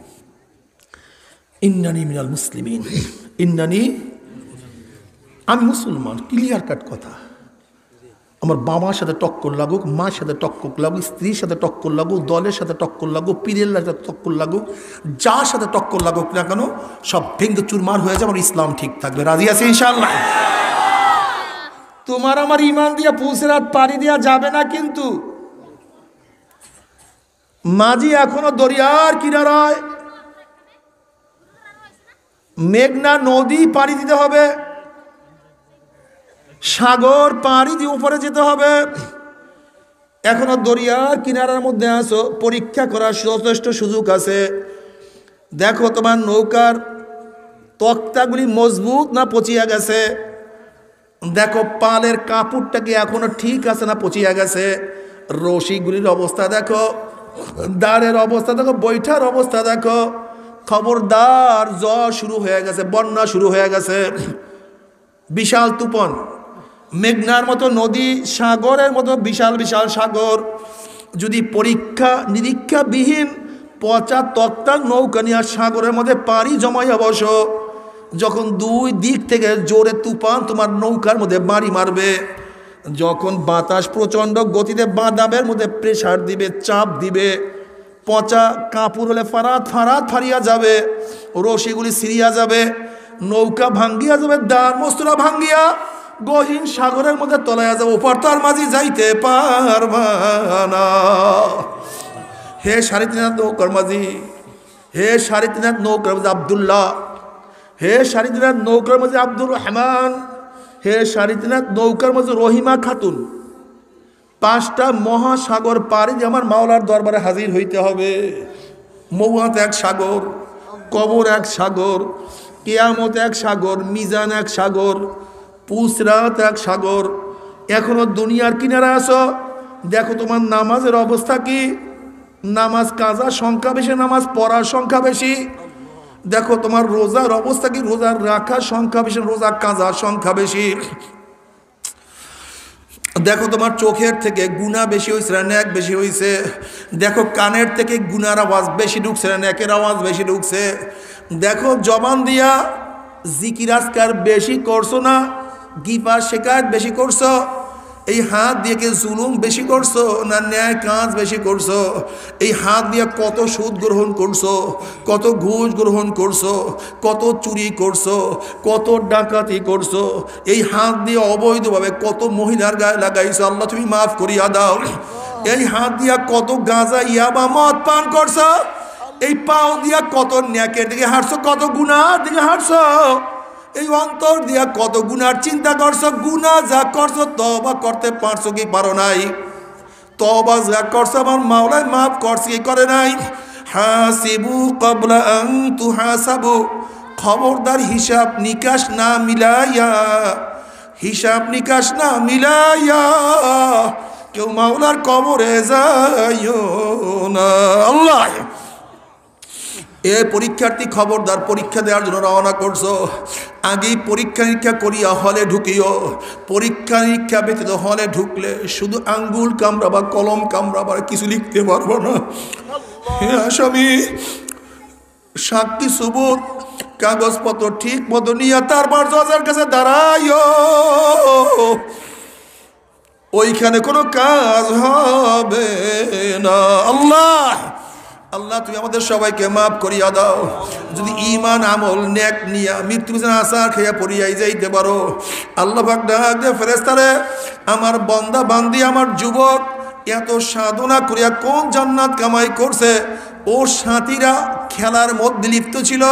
ইন্নানি মিনাল মুসলিমিন, ইন্নানি, আমি মুসলমান, ক্লিয়ার কাট কথা। আমার বাবার সাথে টক্কর লাগুক, মার সাথে টক্কর লাগুক, স্ত্রীর সাথে টক্কর লাগুক, দলের সাথে টক্কর লাগুক, পীরের সাথে টক্কর লাগুক, যার সাথে টক্কর লাগুক না কেন, সব ভেঙ্গে চুরমার হয়ে যাবে, আমার ইসলাম ঠিক থাকবে। রাজি আছে ইনশাআল্লাহ? তোমার আমার ইমান দিয়া পুসরাত পাড়ি দেওয়া যাবে না। কিন্তু মাঝি এখনো দরিয়ার কিনারায়, মেঘনা নদী পাড়ি দিতে হবে, সাগর পাড়ি দিয়ে উপরে যেতে হবে। এখনো দরিয়ার কিনারার মধ্যে আসো, পরীক্ষা করার যথেষ্ট সুযোগ আছে। দেখো তোমার নৌকার তক্তাগুলি মজবুত না পচিয়া গেছে, দেখো পালের কাপড়টা কি এখনো ঠিক আছে না পচিয়া গেছে, রশিগুলির অবস্থা দেখো, দাঁড়ের অবস্থা দেখো, বৈঠার অবস্থা দেখো। খবরদার, জ্বর শুরু হয়ে গেছে, বন্যা শুরু হয়ে গেছে, বিশাল তুফান, মেঘনার মতো নদী, সাগরের মতো বিশাল বিশাল সাগর। যদি পরীক্ষা নিরীক্ষাবিহীন পচা তক্তার নৌকা নিয়ে সাগরের মধ্যে পাড়ি জমাইয়া বসো, যখন দুই দিক থেকে জোরে তুফান তোমার নৌকার মধ্যে বাড়ি মারবে, যখন বাতাস প্রচণ্ড গতিতে বাদামের মধ্যে প্রেসার দিবে, চাপ দিবে, পচা কাপড় হলে ফারাত ফারাত ফারিয়া যাবে, রশিগুলি ছিঁড়িয়া যাবে, নৌকা ভাঙ্গিয়া যাবে, দাঁড় মস্তরা ভাঙ্গিয়া গহীন সাগরের মধ্যে তলাইয়া যাবে, ওপার তার মাঝি যাইতে পারবা না। হে সাড়ে তিন হাত নৌকার মাঝি, হে সাড়ে তিন হাত নৌকার মাঝি আবদুল্লাহ, হে সাড়ে তিন হাত নৌকার মাঝি আব্দুর রহমান, হে সাড়ে তিন হাত নৌকার মাঝি রহিমা খাতুন, পাঁচটা মহাসাগর পাড়ি দিয়ে আমার মাওলার দরবারে হাজির হইতে হবে। মৌয়াত এক সাগর, কবর এক সাগর, কিয়ামত এক সাগর, মিজান এক সাগর, পুসরাত এক সাগর। এখনো দুনিয়ার কিনারা আছো, দেখো তোমার নামাজের অবস্থা কি, নামাজ কাজার সংখ্যা বেশি, নামাজ পড়ার সংখ্যা বেশি। দেখো তোমার রোজার অবস্থা কি, রোজার রাখার সংখ্যা বেশি, রোজা কাজার সংখ্যা বেশি। দেখো তোমার চোখের থেকে গুনাহ বেশি হয়েছে না ন্যাক বেশি হয়েছে, দেখো কানের থেকে গুনার আওয়াজ বেশি ঢুকছে না ন্যাকের আওয়াজ বেশি ঢুকছে। দেখো জবান দিয়া জিকির আজকার বেশি করছো না গিফা শেখায়ত বেশি করছো, এই হাত দিয়ে কে জুলুম বেশি করছো না ন্যায় কাজ বেশি করছো, এই হাত দিয়ে কত সুদ গ্রহণ করছো, কত ঘুষ গ্রহণ করছো, কত চুরি করছো, কত ডাকাতি করছো, এই হাত দিয়ে অবৈধভাবে কত মহিলার গায়ে লাগাইছো, আল্লাহ তুমি মাফ করিয়া দাও। এই হাত দিয়া কত গাঁজা ইয়াবা মদ পান করছো, এই পাও দিয়া কত ন্যাকের দিকে হাঁটছো, কত গুনার দিকে হাঁটছো, এই অন্তর দিয়া কত গুনার চিন্তা করছো, গুনা যা করছো তওবা করতে পারছো কি পারো নাই, তওবা যা করছো আমার মাওলায় মাফ করছে কি করে নাই। হাসিবু ক্বাবলা আন তুহাসাবু, খবরদার হিসাব নিকাশ না মিলাইয়া, হিসাব নিকাশ না মিলাইয়া কেউ মাওলার কবরে যাইও না। আল্লাহ, এ পরীক্ষার্থী খবরদার, পরীক্ষা দেওয়ার জন্য রওনা করছো, আগেই পরীক্ষা নিরীক্ষা করিয়া হলে ঢুকিও। পরীক্ষা নিরীক্ষা ব্যতীত হলে ঢুকলে শুধু আঙ্গুল কামড়াবা, কলম কামড়াবা, কিছু লিখতে পারবো না। হে আসামি, সাক্ষী সুবুত কাগজপত্র ঠিক মতো নিয়ে তারপর জজের কাছে দাঁড়াইও, ওইখানে কোনো কাজ হবে না। আল্লাহ আল্লাহ তুমি আমাদের সবাইকে মাফ করিয়া দাও। যদি ঈমান আমল নেক নিয়া মৃত্যু বিছানা আসার খেয়া পড়িয়াই যাইতে পারো, আল্লাহ পাক ডাক দে ফেরেশতারে, আমার বান্দা বান্দি, আমার যুবক, এত সাধনা করিয়া কোন জান্নাত কামাই করছে। ও সাথীরা খেলার মধ্যে লিপ্ত ছিল,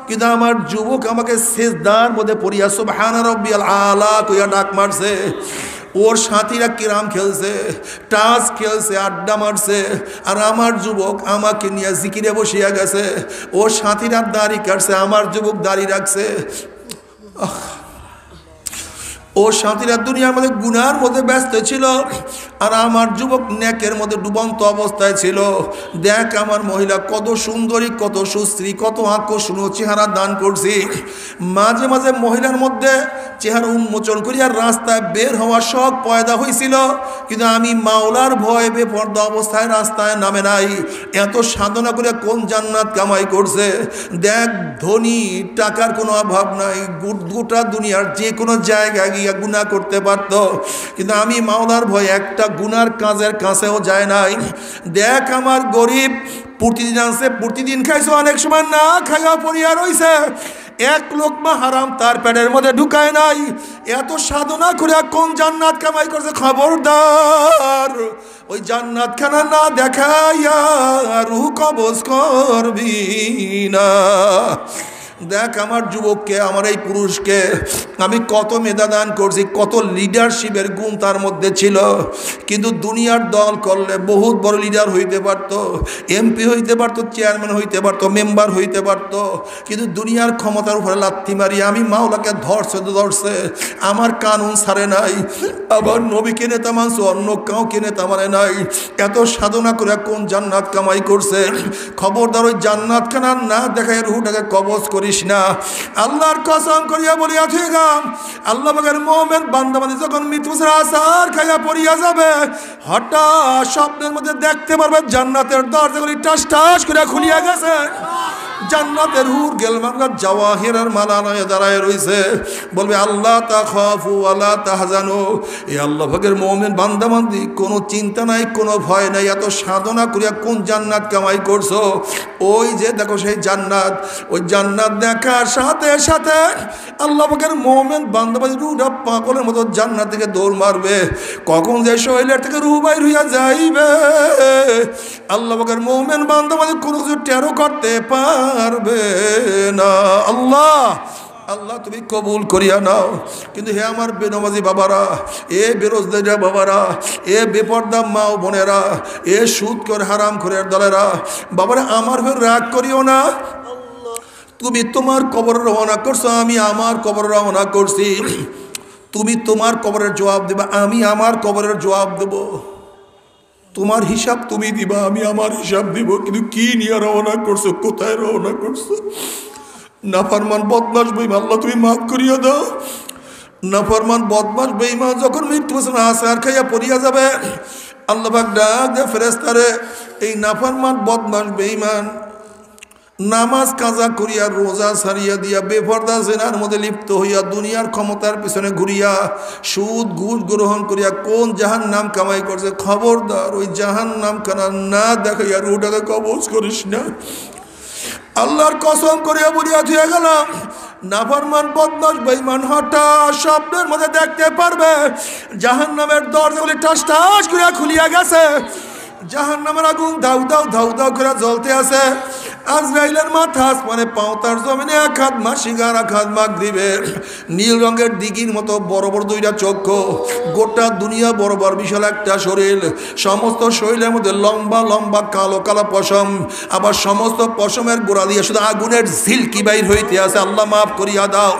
কিন্তু আমার যুবক আমাকে সেজদার মধ্যে পড়িয়া সুবহান রাব্বিয়াল আলা কইয়া ডাক মারছে। ওর সাথীরা কিরাম খেলছে, টাচ খেলছে, আড্ডা মারছে, আর আমার যুবক আমাকে নিয়ে জিকিরে বসিয়া গেছে। ওর সাথীরা দাড়ি কাটছে, আমার যুবক দাড়ি রাখছে। ও সাথীরা দুনিয়ার মধ্যে গুনার মধ্যে ব্যস্ত ছিল, আর আমার যুবক নেকের মধ্যে ডুবন্ত অবস্থায় ছিল। দেখ আমার মহিলা কত সুন্দরী, কত সুশ্রী, কত আকর্ষণীয় চেহারা দান করছি। মাঝে মাঝে মহিলার মধ্যে চেহারা উন্মোচন করিয়া রাস্তায় বের হওয়ার শখ পয়দা হয়েছিল, কিন্তু আমি মাওলার ভয়ে বেপর্দা অবস্থায় রাস্তায় নামে নাই। এত সাধনা করে কোন জান্নাত কামাই করছে। দেখ ধনী টাকার কোনো অভাব নাই, গোটা দুনিয়ার যে কোনো জায়গায় গিয়া গুনাহ করতে পারত, কিন্তু আমি মাওলার ভয়ে একটা গুনার কাজের কাছেও যায় নাই। দেখ আমার গরিব প্রতিদিন আছে, প্রতিদিন খাইছে, অনেক সময় না খাইয়া পড়িয়া রইছে, এক লোকমা হারাম তার পেটের মধ্যে ঢুকায় নাই। এত সাধনা করে কোন জান্নাত কামাই করছে। খবরদার ওই জান্নাত খানা না দেখাইয়া রূহ কবজ করবি না। দেখ আমার যুবককে, আমার এই পুরুষকে আমি কত মেধা দান করছি, কত লিডারশিপের গুণ তার মধ্যে ছিল, কিন্তু দুনিয়ার দল করলে বহুত বড় লিডার হইতে পারতো, এমপি হইতে পারতো, চেয়ারম্যান হইতে পারতো, মেম্বার হইতে পারতো, কিন্তু দুনিয়ার ক্ষমতার উপরে লাথি মারি আমি মাওলাকে ধরছে, আমার কানুন ছাড়ে নাই, আবার নবীকে নেতা মানছে, অন্য কাউকে নেতা মানে নাই। এত সাধনা করে কোন জান্নাত কামাই করছে। খবরদার ওই জান্নাত খানা না দেখায় রুহটাকে কবজ করি না। আল্লাহর কসম করিয়া বলিয়া থিগাম, আল্লাহ পাকের মুমিন বান্দা বান্দী যখন মৃত্যুর আসার খাইয়া পড়িয়া যাবে, হঠাৎ স্বপ্নের মধ্যে দেখতে পারবে জান্নাতের দরজাগুলি টাস টাস করে খুলিয়া গেছে। জান্নাতের হুর গেলমানরা জাওয়াহিরের মালা নয়ে দাঁড়ায় রইছে, বলবে আল্লাহ তাখাফু ওয়ালা তাহজানু। এই আল্লাহ পাকের মুমিন বান্দা বান্দী কোনো চিন্তা নাই, কোনো ভয় নাই। এত সাধনা করিয়া কোন জান্নাত কামাই করছো। ওই যে দেখো সেই জান্নাত, ওই জান্নাত দেখার সাথে সাথে আল্লাহ পাকের মুমিন বান্দা বান্দী রুহটা পাগলের মতো জান্নাত থেকে দৌড় মারবে। কখন যে শরীরের থেকে রুহ বাইর হইয়া যাইবে আল্লাহ পাকের মুমিন বান্দা বান্দী কোনো কিছু টেরো করতে পারবে না। আল্লাহ আল্লাহ তুমি কবুল করিয়া নাও। কিন্তু হে আমার বেনমাজি বাবারা, এ বেরোজগার বাবারা, এ বেপর্দা মা ও বোনেরা, এ সুদ করে হারাম করে দলেরা, বাবারা আমার হয়ে রাগ করিও না। তুমি তোমার কবর রওনা করছো, আমি আমার কবর রওনা করছি। তুমি তোমার কবরের জবাব দেবা, আমি আমার কবরের জবাব দেব। তোমার হিসাব তুমি দিবা, আমি আমার হিসাব দিব। কিন্তু কি নিয়ে রওনা করছো, কোথায় রওনা করছো? নাফরমান বদমাশ বেঈমান, আল্লাহ তুমি মাফ করিয়া দাও। নাফরমান বদমাশ বেঈমান যখন মৃত্যু আসার খাইয়া পড়িয়া যাবে, আল্লাহ পাক ডাক দে ফেরেশতারে, এই নাফরমান বদমাশ বেঈমান নামাজ কাজা করিয়া রোজা ছাড়িয়া দিয়া বেপরদা জেনার মধ্যে লিপ্ত হইয়া দুনিয়ার ক্ষমতার পিছনে ঘুরিয়া সুদ ঘুষ গ্রহণ করিয়া কোন জাহান্নাম কামাই করছে। খবরদার ওই জাহান্নাম খানা না দেখাইয়া রুহটাকে কবজ করিস না। আল্লাহর কসম করিয়া বলিয়া ধুয়ে গেলাম, নাফরমান বদমাশ বেঈমান হঠাৎ স্বপ্নের মধ্যে দেখতে পারবে জাহান্নামের দরজাগুলি টাস টাস করিয়া খুলিয়া গেছে, জাহান্নামের আগুন দাউ দাউ ধাউ দাউ করে জ্বলতে আছে। আজরাইলের মাথা আসমানে, পাও তার জমিনে, এক হাত মাসিগার, এক হাত মাগরিবে। নীল রঙের দিঘির মতো বড় বড় দুইটা চক্ষু, গোটা দুনিয়া বরাবর বিশাল একটা শরীর, সমস্ত শরীরের মধ্যে লম্বা লম্বা কালো কালো পশম, আবার সমস্ত পশমের গোড়া দিয়ে শুধু আগুনের ঝিলকি বাইর হইতে আছে। আল্লাহ মাফ করিয়া দাও।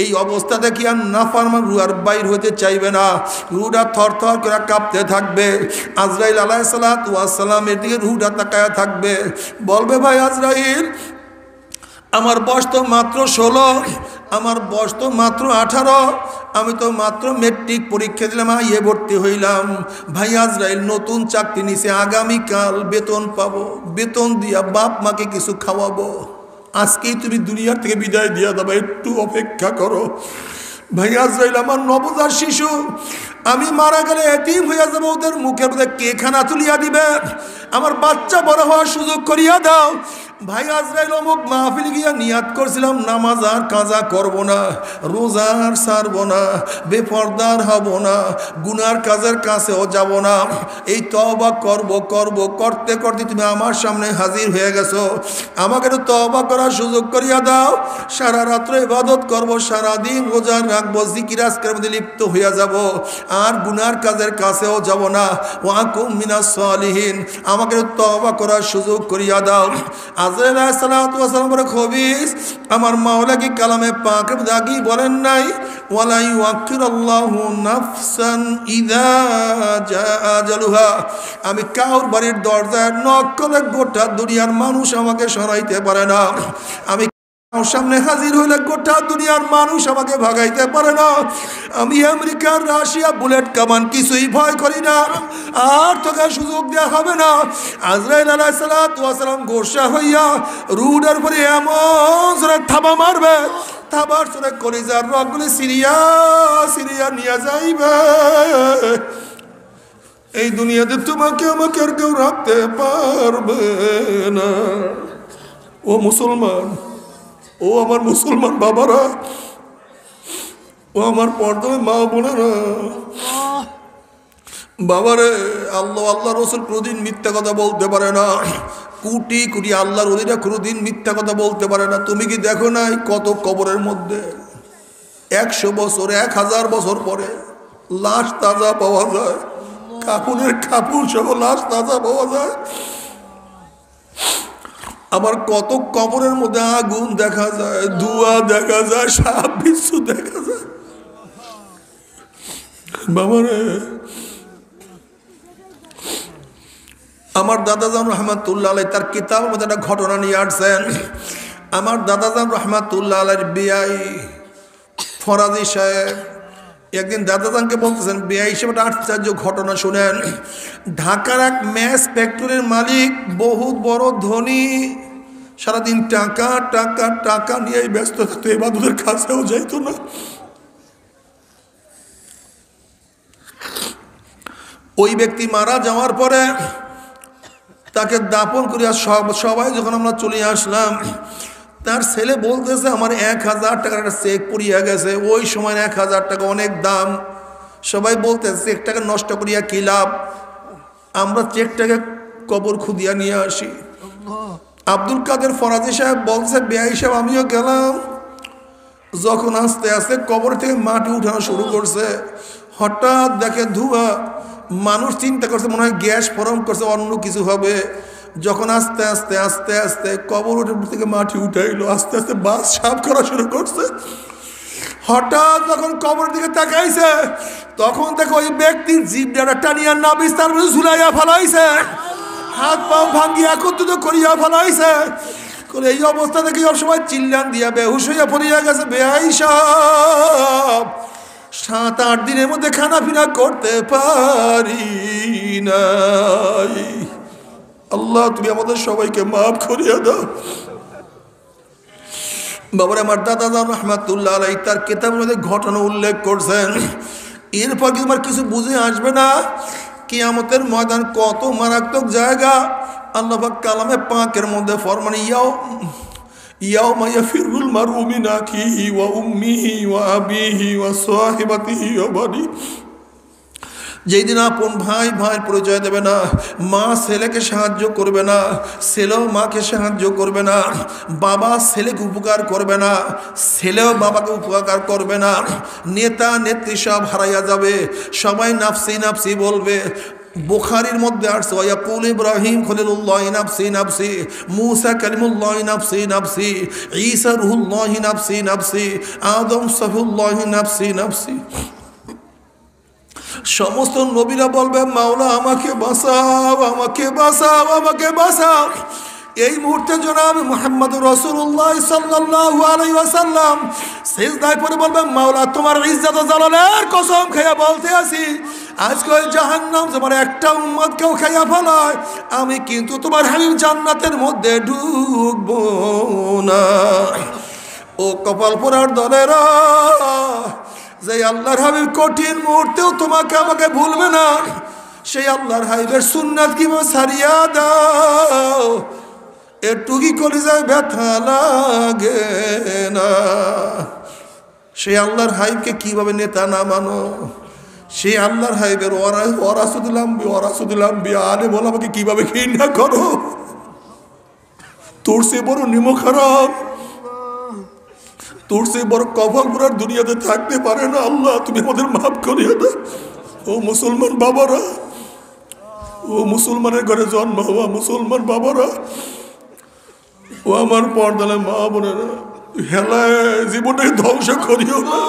এই অবস্থা দেখি আর নাফরমান রূহ আর বাইর হইতে চাইবে না, রূহটা থরথর করে কাঁপতে থাকবে। আজরাইল আলাইহিস সালাতু ওয়াস সালামের দিকে রূহটা তাকায়া থাকবে, বলবে ভাই আজরাইল, আমার বয়স তো মাত্র 16, আমার বয়স তো মাত্র 18, আমি তো মাত্র মেট্রিক পরীক্ষা দিলাম, ইয়ে ভর্তি হইলাম। ভাই আজরাইল নতুন চাকরি নিছে, আগামীকাল বেতন পাবো, বেতন দিয়া বাপ মাকে কিছু খাওয়াবো, আজকেই তুমি দুনিয়ার থেকে বিদায় দিয়া দেবে, একটু অপেক্ষা করো। ভাই আজরাইল আমার নবজাত শিশু, আমি মারা গেলে এতিম হইয়া যাবো, ওদের মুখের মধ্যে কে খানা তুলিয়া দিবে? আমার বাচ্চা বড় হওয়ার সুযোগ করিয়া দাও। ভাই আজরাইল অমুক মাহফিল গিয়া নিয়াত করছিলাম নামাজ আর কাজা করব না, রোজা আর ছাড়ব না, বেপরদার হব না, গুনার কাজের কাছেও যাব না, এই তওবা করব করতে করতে তুমি আমার সামনে হাজির হয়ে গেছো, আমাকে একটু তওবা করার সুযোগ করিয়া দাও। সারা রাত্র ইবাদত করব, সারাদিন রোজা রাখবো, জিকির আজকের মধ্যে লিপ্ত হইয়া যাব, আর গুনার কাজের কাছেও যাব না। ওয়াকুম মিনাস সালিহিন, আমাকে একটু তওবা করার সুযোগ করিয়া দাও। আজরাইল আলাইহিস সালাতু ওয়াস সালাম বলে খবিস, আমার মাওলা কি কালামে পাকে দাগি বলেন নাই ওয়ালা ইউআখিরুল্লাহু নাফসান ইযা জাআ আজালুহা, আমি কাউর বাড়ির দরজায় নক করলে গোটা দুনিয়ার মানুষ আমাকে সরাইতে পারে না, আমি আমার সামনে হাজির হইলে গোটা দুনিয়ার মানুষ আমাকে ভাগাইতে পারে না, আমি আমেরিকার রাশিয়া বুলেট কামান কিছুই ভয় করি না, আর তোকে সুযোগ দেওয়া হবে না। আজরাইল আলাইহিস সালাতু ওয়াস সালাম গোসা হইয়া রুডের পরে এমন জোরে থাবা মারবে, থাবার জোরে কলিজার রগগুলি সিরিয়া সিরিয়া নিয়ে যাইবে। এই দুনিয়াতে তোমাকে আমাকে আর কেউ রাখতে পারবে না। ও মুসলমান, ও আমার মুসলমান বাবারা, ও আমার পর্দায় মা বোনেরা, বাবারে, আল্লাহ আল্লাহ রসুল কোনোদিন মিথ্যা কথা বলতে পারে না, কোটি কোটি আল্লাহর ওলিরা কোনোদিন মিথ্যা কথা বলতে পারে না। তুমি কি দেখো নাই কত কবরের মধ্যে 100 বছর 1000 বছর পরে লাশ তাজা পাওয়া যায়, কাপড়ের কাপড় সহ লাশ তাজা পাওয়া যায়। আবার কত কবরের মধ্যে আগুন দেখা যায়, ধোঁয়া দেখা যায়, সাপ বিচ্ছু দেখা যায়। বাবারে, আমার দাদাজান রহমাতুল্লাহ আলাইহি তার কিতাবের মধ্যে একটা ঘটনা নিয়ে আসছেন। আমার দাদাজান রহমাতুল্লাহ আলাইহির বিয়াই ফরাজি সাহেব একদিন দাদাজানকে বলতেছেন, বিয়াই হিসেবে একটা আশ্চর্য ঘটনা শুনেন। ঢাকার এক ম্যাচ ফ্যাক্টরির মালিক, বহুত বড় ধনী, সারাদিন টাকা টাকা টাকা নিয়ে ব্যস্ত থাকতো, ইবাদতের কাছেও যাইতো না। ওই ব্যক্তি মারা যাওয়ার পরে তাকে দাপন করিয়া সবাই যখন আমরা চলে আসলাম, তার ছেলে বলতেছে আমার 1000 টাকার একটা চেক পড়িয়া গেছে। ওই সময় 1000 টাকা অনেক দাম। সবাই বলতেছে চেকটাকে নষ্ট করিয়া কি লাভ, আমরা চেকটাকে কবর খুদিয়া নিয়ে আসি। আব্দুল কাদের ফরাজি সাহেব বলছে, বেয়াই সাহেব আমিও গেলাম। যখন আস্তে আস্তে কবর থেকে মাটি উঠানো শুরু করছে, হঠাৎ দেখে ধোঁয়া। মানুষ চিন্তা করছে মনে হয় গ্যাস ফরম করছে, অন্য কিছু হবে। যখন আস্তে আস্তে আস্তে আস্তে কবর থেকে মাটি উঠাইলো, আস্তে আস্তে বাস সাফ করা শুরু করছে। হঠাৎ যখন কবর দিকে তাকাইছে, তখন দেখো ওই ব্যক্তির জিভটা টানিয়া নাবিস তার মধ্যে ঝুলাইয়া ফেলাইছে, হাত পা ভাঙ্গিয়া একত্রিত করিয়া ফেলাইছে। এই অবস্থা থেকে সবাই চিল্লান দিয়া বেহুশ হইয়া পড়িয়া গেছে। বেয়াই সাহেব 7-8 দিনের মধ্যে খানা পিনা করতে পারি নাই। আল্লাহ তুমি আমাদের সবাইকে মাফ করিয়া দাও। বাবার আমার দাদাজান রহমাতুল্লাহ আলাইহি তার কিতাবের মধ্যে ঘটনা উল্লেখ করছেন। এরপর কি তোমার কিছু বুঝে আসবে না, কিয়ামতের ময়দান কত মারাত্মক জায়গা। আল্লাহ পাক কালামে পাকের মধ্যে ফরমান, ইয়াউমা ইয়াফিরুল মারউ মিন আখিহি ওয়া উম্মিহি ওয়া আবিহি ওয়া সাহিবাতিহি ওয়া বানি। যেই দিন আপন ভাই ভাইয়ের পরিচয় দেবে না, মা ছেলেকে সাহায্য করবে না, ছেলেও মাকে সাহায্য করবে না, বাবা ছেলেকে উপকার করবে না, ছেলেও বাবাকে উপকার করবে না, নেতা নেত্রী সব হারাইয়া যাবে, সবাই নাফসি নাফসি বলবে। বুখারীর মধ্যে আসছে, ওয়াকুল ইব্রাহিম খলিলুল্লাহ নাফসি নাফসি, মুসা কালিমুল্লাহ নাফসি নাফসি, ঈসা রুহুল্লাহ নাফসি নাফসি, আদম সফুল্লাহ নাফসি নাফসি। সমস্ত নবীরা বলবে মাওলা আমাকে বাঁচাও, আমাকে বাঁচাও, আমাকে বাঁচাও। এই মুহূর্তে জনাব মুহাম্মদ রাসূলুল্লাহ সাল্লাল্লাহু আলাইহি ওয়াসাল্লাম সিজদায় পড়ে বলবে, মাওলা তোমার ইজ্জত ও জালালের কসম খেয়ে বলতে আছি, আজকে ওই জাহান্নাম তোমার একটা উম্মতকেও খাইয়া ফেলায়, আমি কিন্তু তোমার হাবিব জান্নাতের মধ্যে ঢুকবো না। ও কপাল পোড়ার দলেরা, যে আল্লাহর হাবিব কঠিন মুহূর্তেও তোমাকে আমাকে ভুলবে না, সেই আল্লাহর হাবিবের সুন্নাত কিভাবে ছাড়িয়া দাও। একটু কি কলিজায় ব্যথা লাগে না? সে আল্লাহর হাইবকে কিভাবে নেতা না মানো? সে আল্লাহর হাইবের ওরাসুদুলাম্বি আলে বল আমাকে কিভাবে ঘৃণা করো? তোর সে বড় নিম খারাপ, তোর সে বড় কপাল পুরার দুনিয়াতে থাকতে পারে না। আল্লাহ তুমি আমাদের মাফ করিয়ে দাও। ও মুসলমান বাবারা, ও মুসলমানের ঘরে জন্ম হওয়া মুসলমান বাবারা, ও আমার পর্দালে মা বোনেরা, হেলায় জীবনটাকে ধ্বংস করিও না।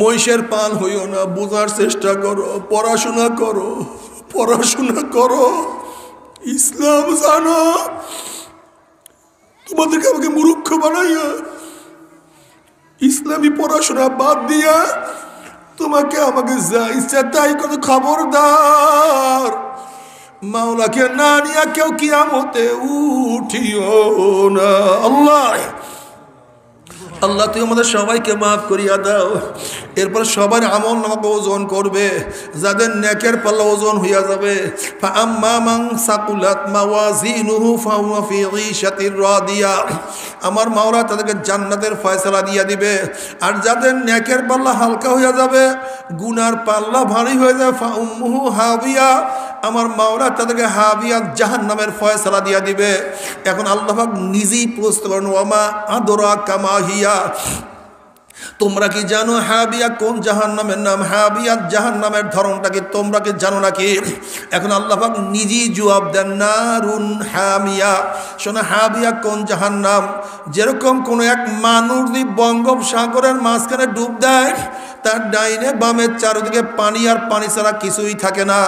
মহিষের পাল হইও না, বোঝার চেষ্টা করো, পড়াশোনা করো, পড়াশোনা করো, ইসলাম জানো। তোমাদেরকে আমাকে মূর্খ বানাইয়া ইসলামী পড়াশোনা বাদ দিয়া তোমাকে আমাকে যা ইচ্ছা তাই করে। খবরদার, মাওলাকে না নিয়া কেউ কিয়ামতে উঠিও না। আল্লাহ আল্লাহ তুই আমাদের সবাইকে মাফ করিয়া দাও। এরপর সবার আমল নামাকে ওজন করবে, যাদের নেকের পাল্লা ওজন হইয়া যাবে। ফাআম্মা মান সাকুলাত মাওয়াজিনুহু ফাহুয়া ফি ঈশাতির রাদিয়া, আমার মাওলা তাদেরকে জান্নাতের ফয়সালা দিয়া দিবে। আর যাদের নেকের পাল্লা হালকা হইয়া যাবে, গুনার পাল্লা ভারী হয়ে যাবে, ফাউম্মুহু হাবিয়া, আমার মাওলা তাদেরকে হাবিয়া জাহান্নামের ফয়সালা দিয়া দিবে। এখন আল্লাহ পাক নিজেই প্রশ্ন করেন, ওয়ামা আদরা কামা হিয়া, তোমরা কি জানো হাবিয়া কোন জাহান্নামের নাম? হাবিয়া জাহান্নামের ধরনটা কি তোমরা কি জানো নাকি? এখন আল্লাহ পাক নিজেই জবাব দেন, নারুন হামিয়া। শোনো, হাবিয়া কোন জাহান্নাম? যেরকম কোনো এক মানুষ যদি বঙ্গোপসাগরের মাঝখানে ডুব দেয়, তার ডাইনে বামের চারদিকে পানি আর পানি ছাড়া কিছুই থাকে না।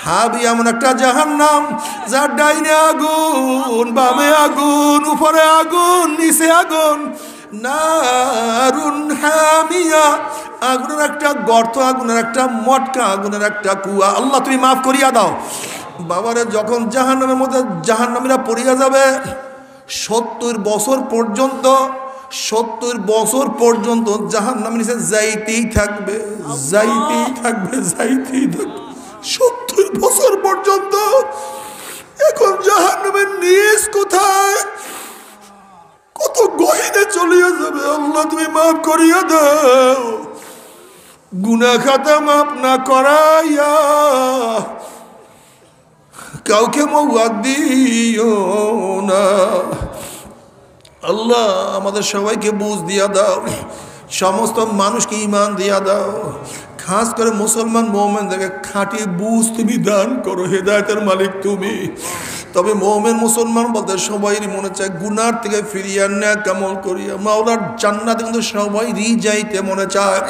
হাবিয়া এমন একটা জাহান্নাম যার ডাইনে আগুন, বামে আগুন, উপরে আগুন, নিচে আগুন। নারুন হামিয়া, আগুনের একটা গর্ত, আগুনের একটা মটকা, আগুনের একটা কুয়া। আল্লাহ তুমি মাফ করিয়া দাও। বাবারে, যখন জাহান্নামের মধ্যে জাহান্নামীরা পড়িয়া যাবে, 70 বছর পর্যন্ত, 70 বছর পর্যন্ত জাহান্নামের নিচে যাইতেই থাকবে, যাইতেই থাকবে, যাইতেই থাকবে 70 বছর পর্যন্ত। এখন জাহান্নামের নিচ কোথায়? কত গহীনে চলিয়া যাবে। আল্লাহ তুমি মাফ করিয়া দাও। গুনাহ খাতা মাফ না করাইয়া কাউকে মওয়াদ দিও না। আল্লাহ আমাদের সবাইকে বুঝ দিয়া দাও, সমস্ত মানুষকে ঈমান দিয়া দাও। খাস করে মুসলমান মুমিনদেরকে খাঁটি বুঝ তুমি দান করো। হেদায়েতের মালিক তুমি। তবে মুমিন মুসলমান বলতে সবাইরই মনে চায় গুনার থেকে ফিরিয়া নেক আমল করিয়া মাওলার জান্নাতে কিন্তু সবাইরই যাইতে মনে চায়।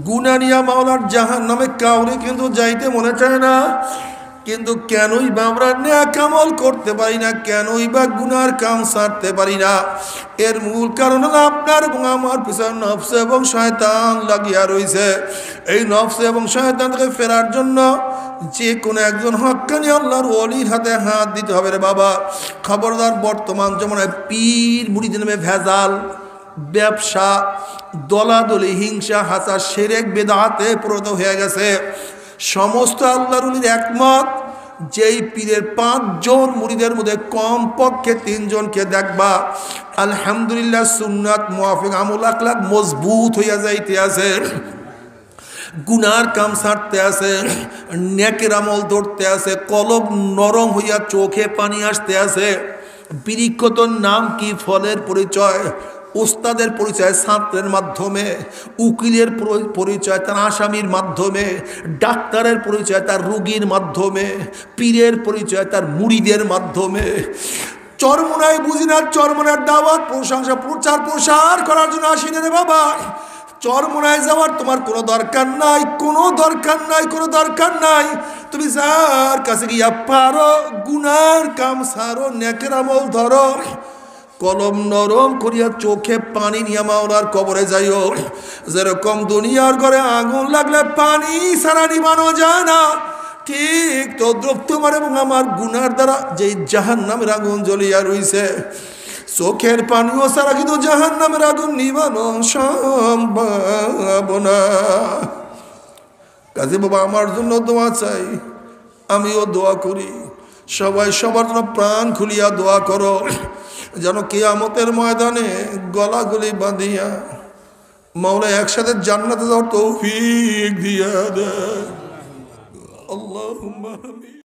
গুনাহ নিয়া মাওলার জাহান্নামে কাউরে কিন্তু যাইতে মনে চায় না। কিন্তু কেনই বা আমরা নেক আমল করতে পারি না? কেনই বা গুনার কাম ছাড়তে পারি না? এর মূল কারণ হলো আপনার এবং আমার পিছনে নফস এবং শয়তান লাগিয়া রয়েছে। এই নফস এবং শয়তান থেকে ফেরার জন্য যে কোনো একজন হক্কানি আল্লাহর ওলির হাতে হাত দিতে হবে রে বাবা। খবরদার, বর্তমান জমানায় পীর মুরিদের নামে ভেজাল, ব্যবসা, দলাদলি, হিংসা, হাসা, শিরক, বিদআতে পরিণত হয়ে গেছে। সমস্ত আল্লাহর ওলির একমত, যেই পীরের 5 জন মুরিদের মধ্যে কমপক্ষে 3 জনকে দেখবা আলহামদুলিল্লাহ সুন্নাত মুআফিক আমল আখলাক মজবুত হইয়া যাইতে আছে, গুনার কাম ছাড়তে আছে, নেকের আমল ধরতে আছে, কলব নরম হইয়া চোখে পানি আসতে আছে। বৃক্ষতর নাম কি? ফলের পরিচয়। উস্তাদের পরিচয় ছাত্রের মাধ্যমে, উকিলের পরিচয় তার আসামির মাধ্যমে, ডাক্তারের পরিচয় তার রোগীর মাধ্যমে, পীরের পরিচয় তার মুরিদের মাধ্যমে। চরমোনায় বুঝি না, চরমোনার দাওয়াত প্রশংসা প্রচার প্রসার করার জন্য আসিনি রে বাবা। চরমোনায় যাওয়ার তোমার কোনো দরকার নাই, কোনো দরকার নাই, কোনো দরকার নাই। তুমি যার কাছে গিয়া পারো গুনার কাম সারো, নেকের আমল ধরো, কলম নরম করিয়া চোখে পানি নিয়ে মাওলার কবরে যাইও। যেরকম দুনিয়ার ঘরে আগুন লাগলে পানি ছাড়া নিবানো যায় না, ঠিক তদ্রুপ তোমার এবং আমার গুনার দ্বারা যেই জাহান্নামের আগুন জ্বলিয়া রইছে, চোখের পানিও ছাড়া কিন্তু জাহান্নামের আগুন নিবানো সম্ভব না। কাজে বাবা আমার জন্য দোয়া চাই, আমিও দোয়া করি। সবাই সবার জন্য প্রাণ খুলিয়া দোয়া করো যেন কিয়ামতের ময়দানে গলাগুলি বাঁধিয়া মাওলা একসাথে জান্নাতে যাওয়ার তৌফিক দিয়া দেয়। আল্লাহুম্মা আমিন।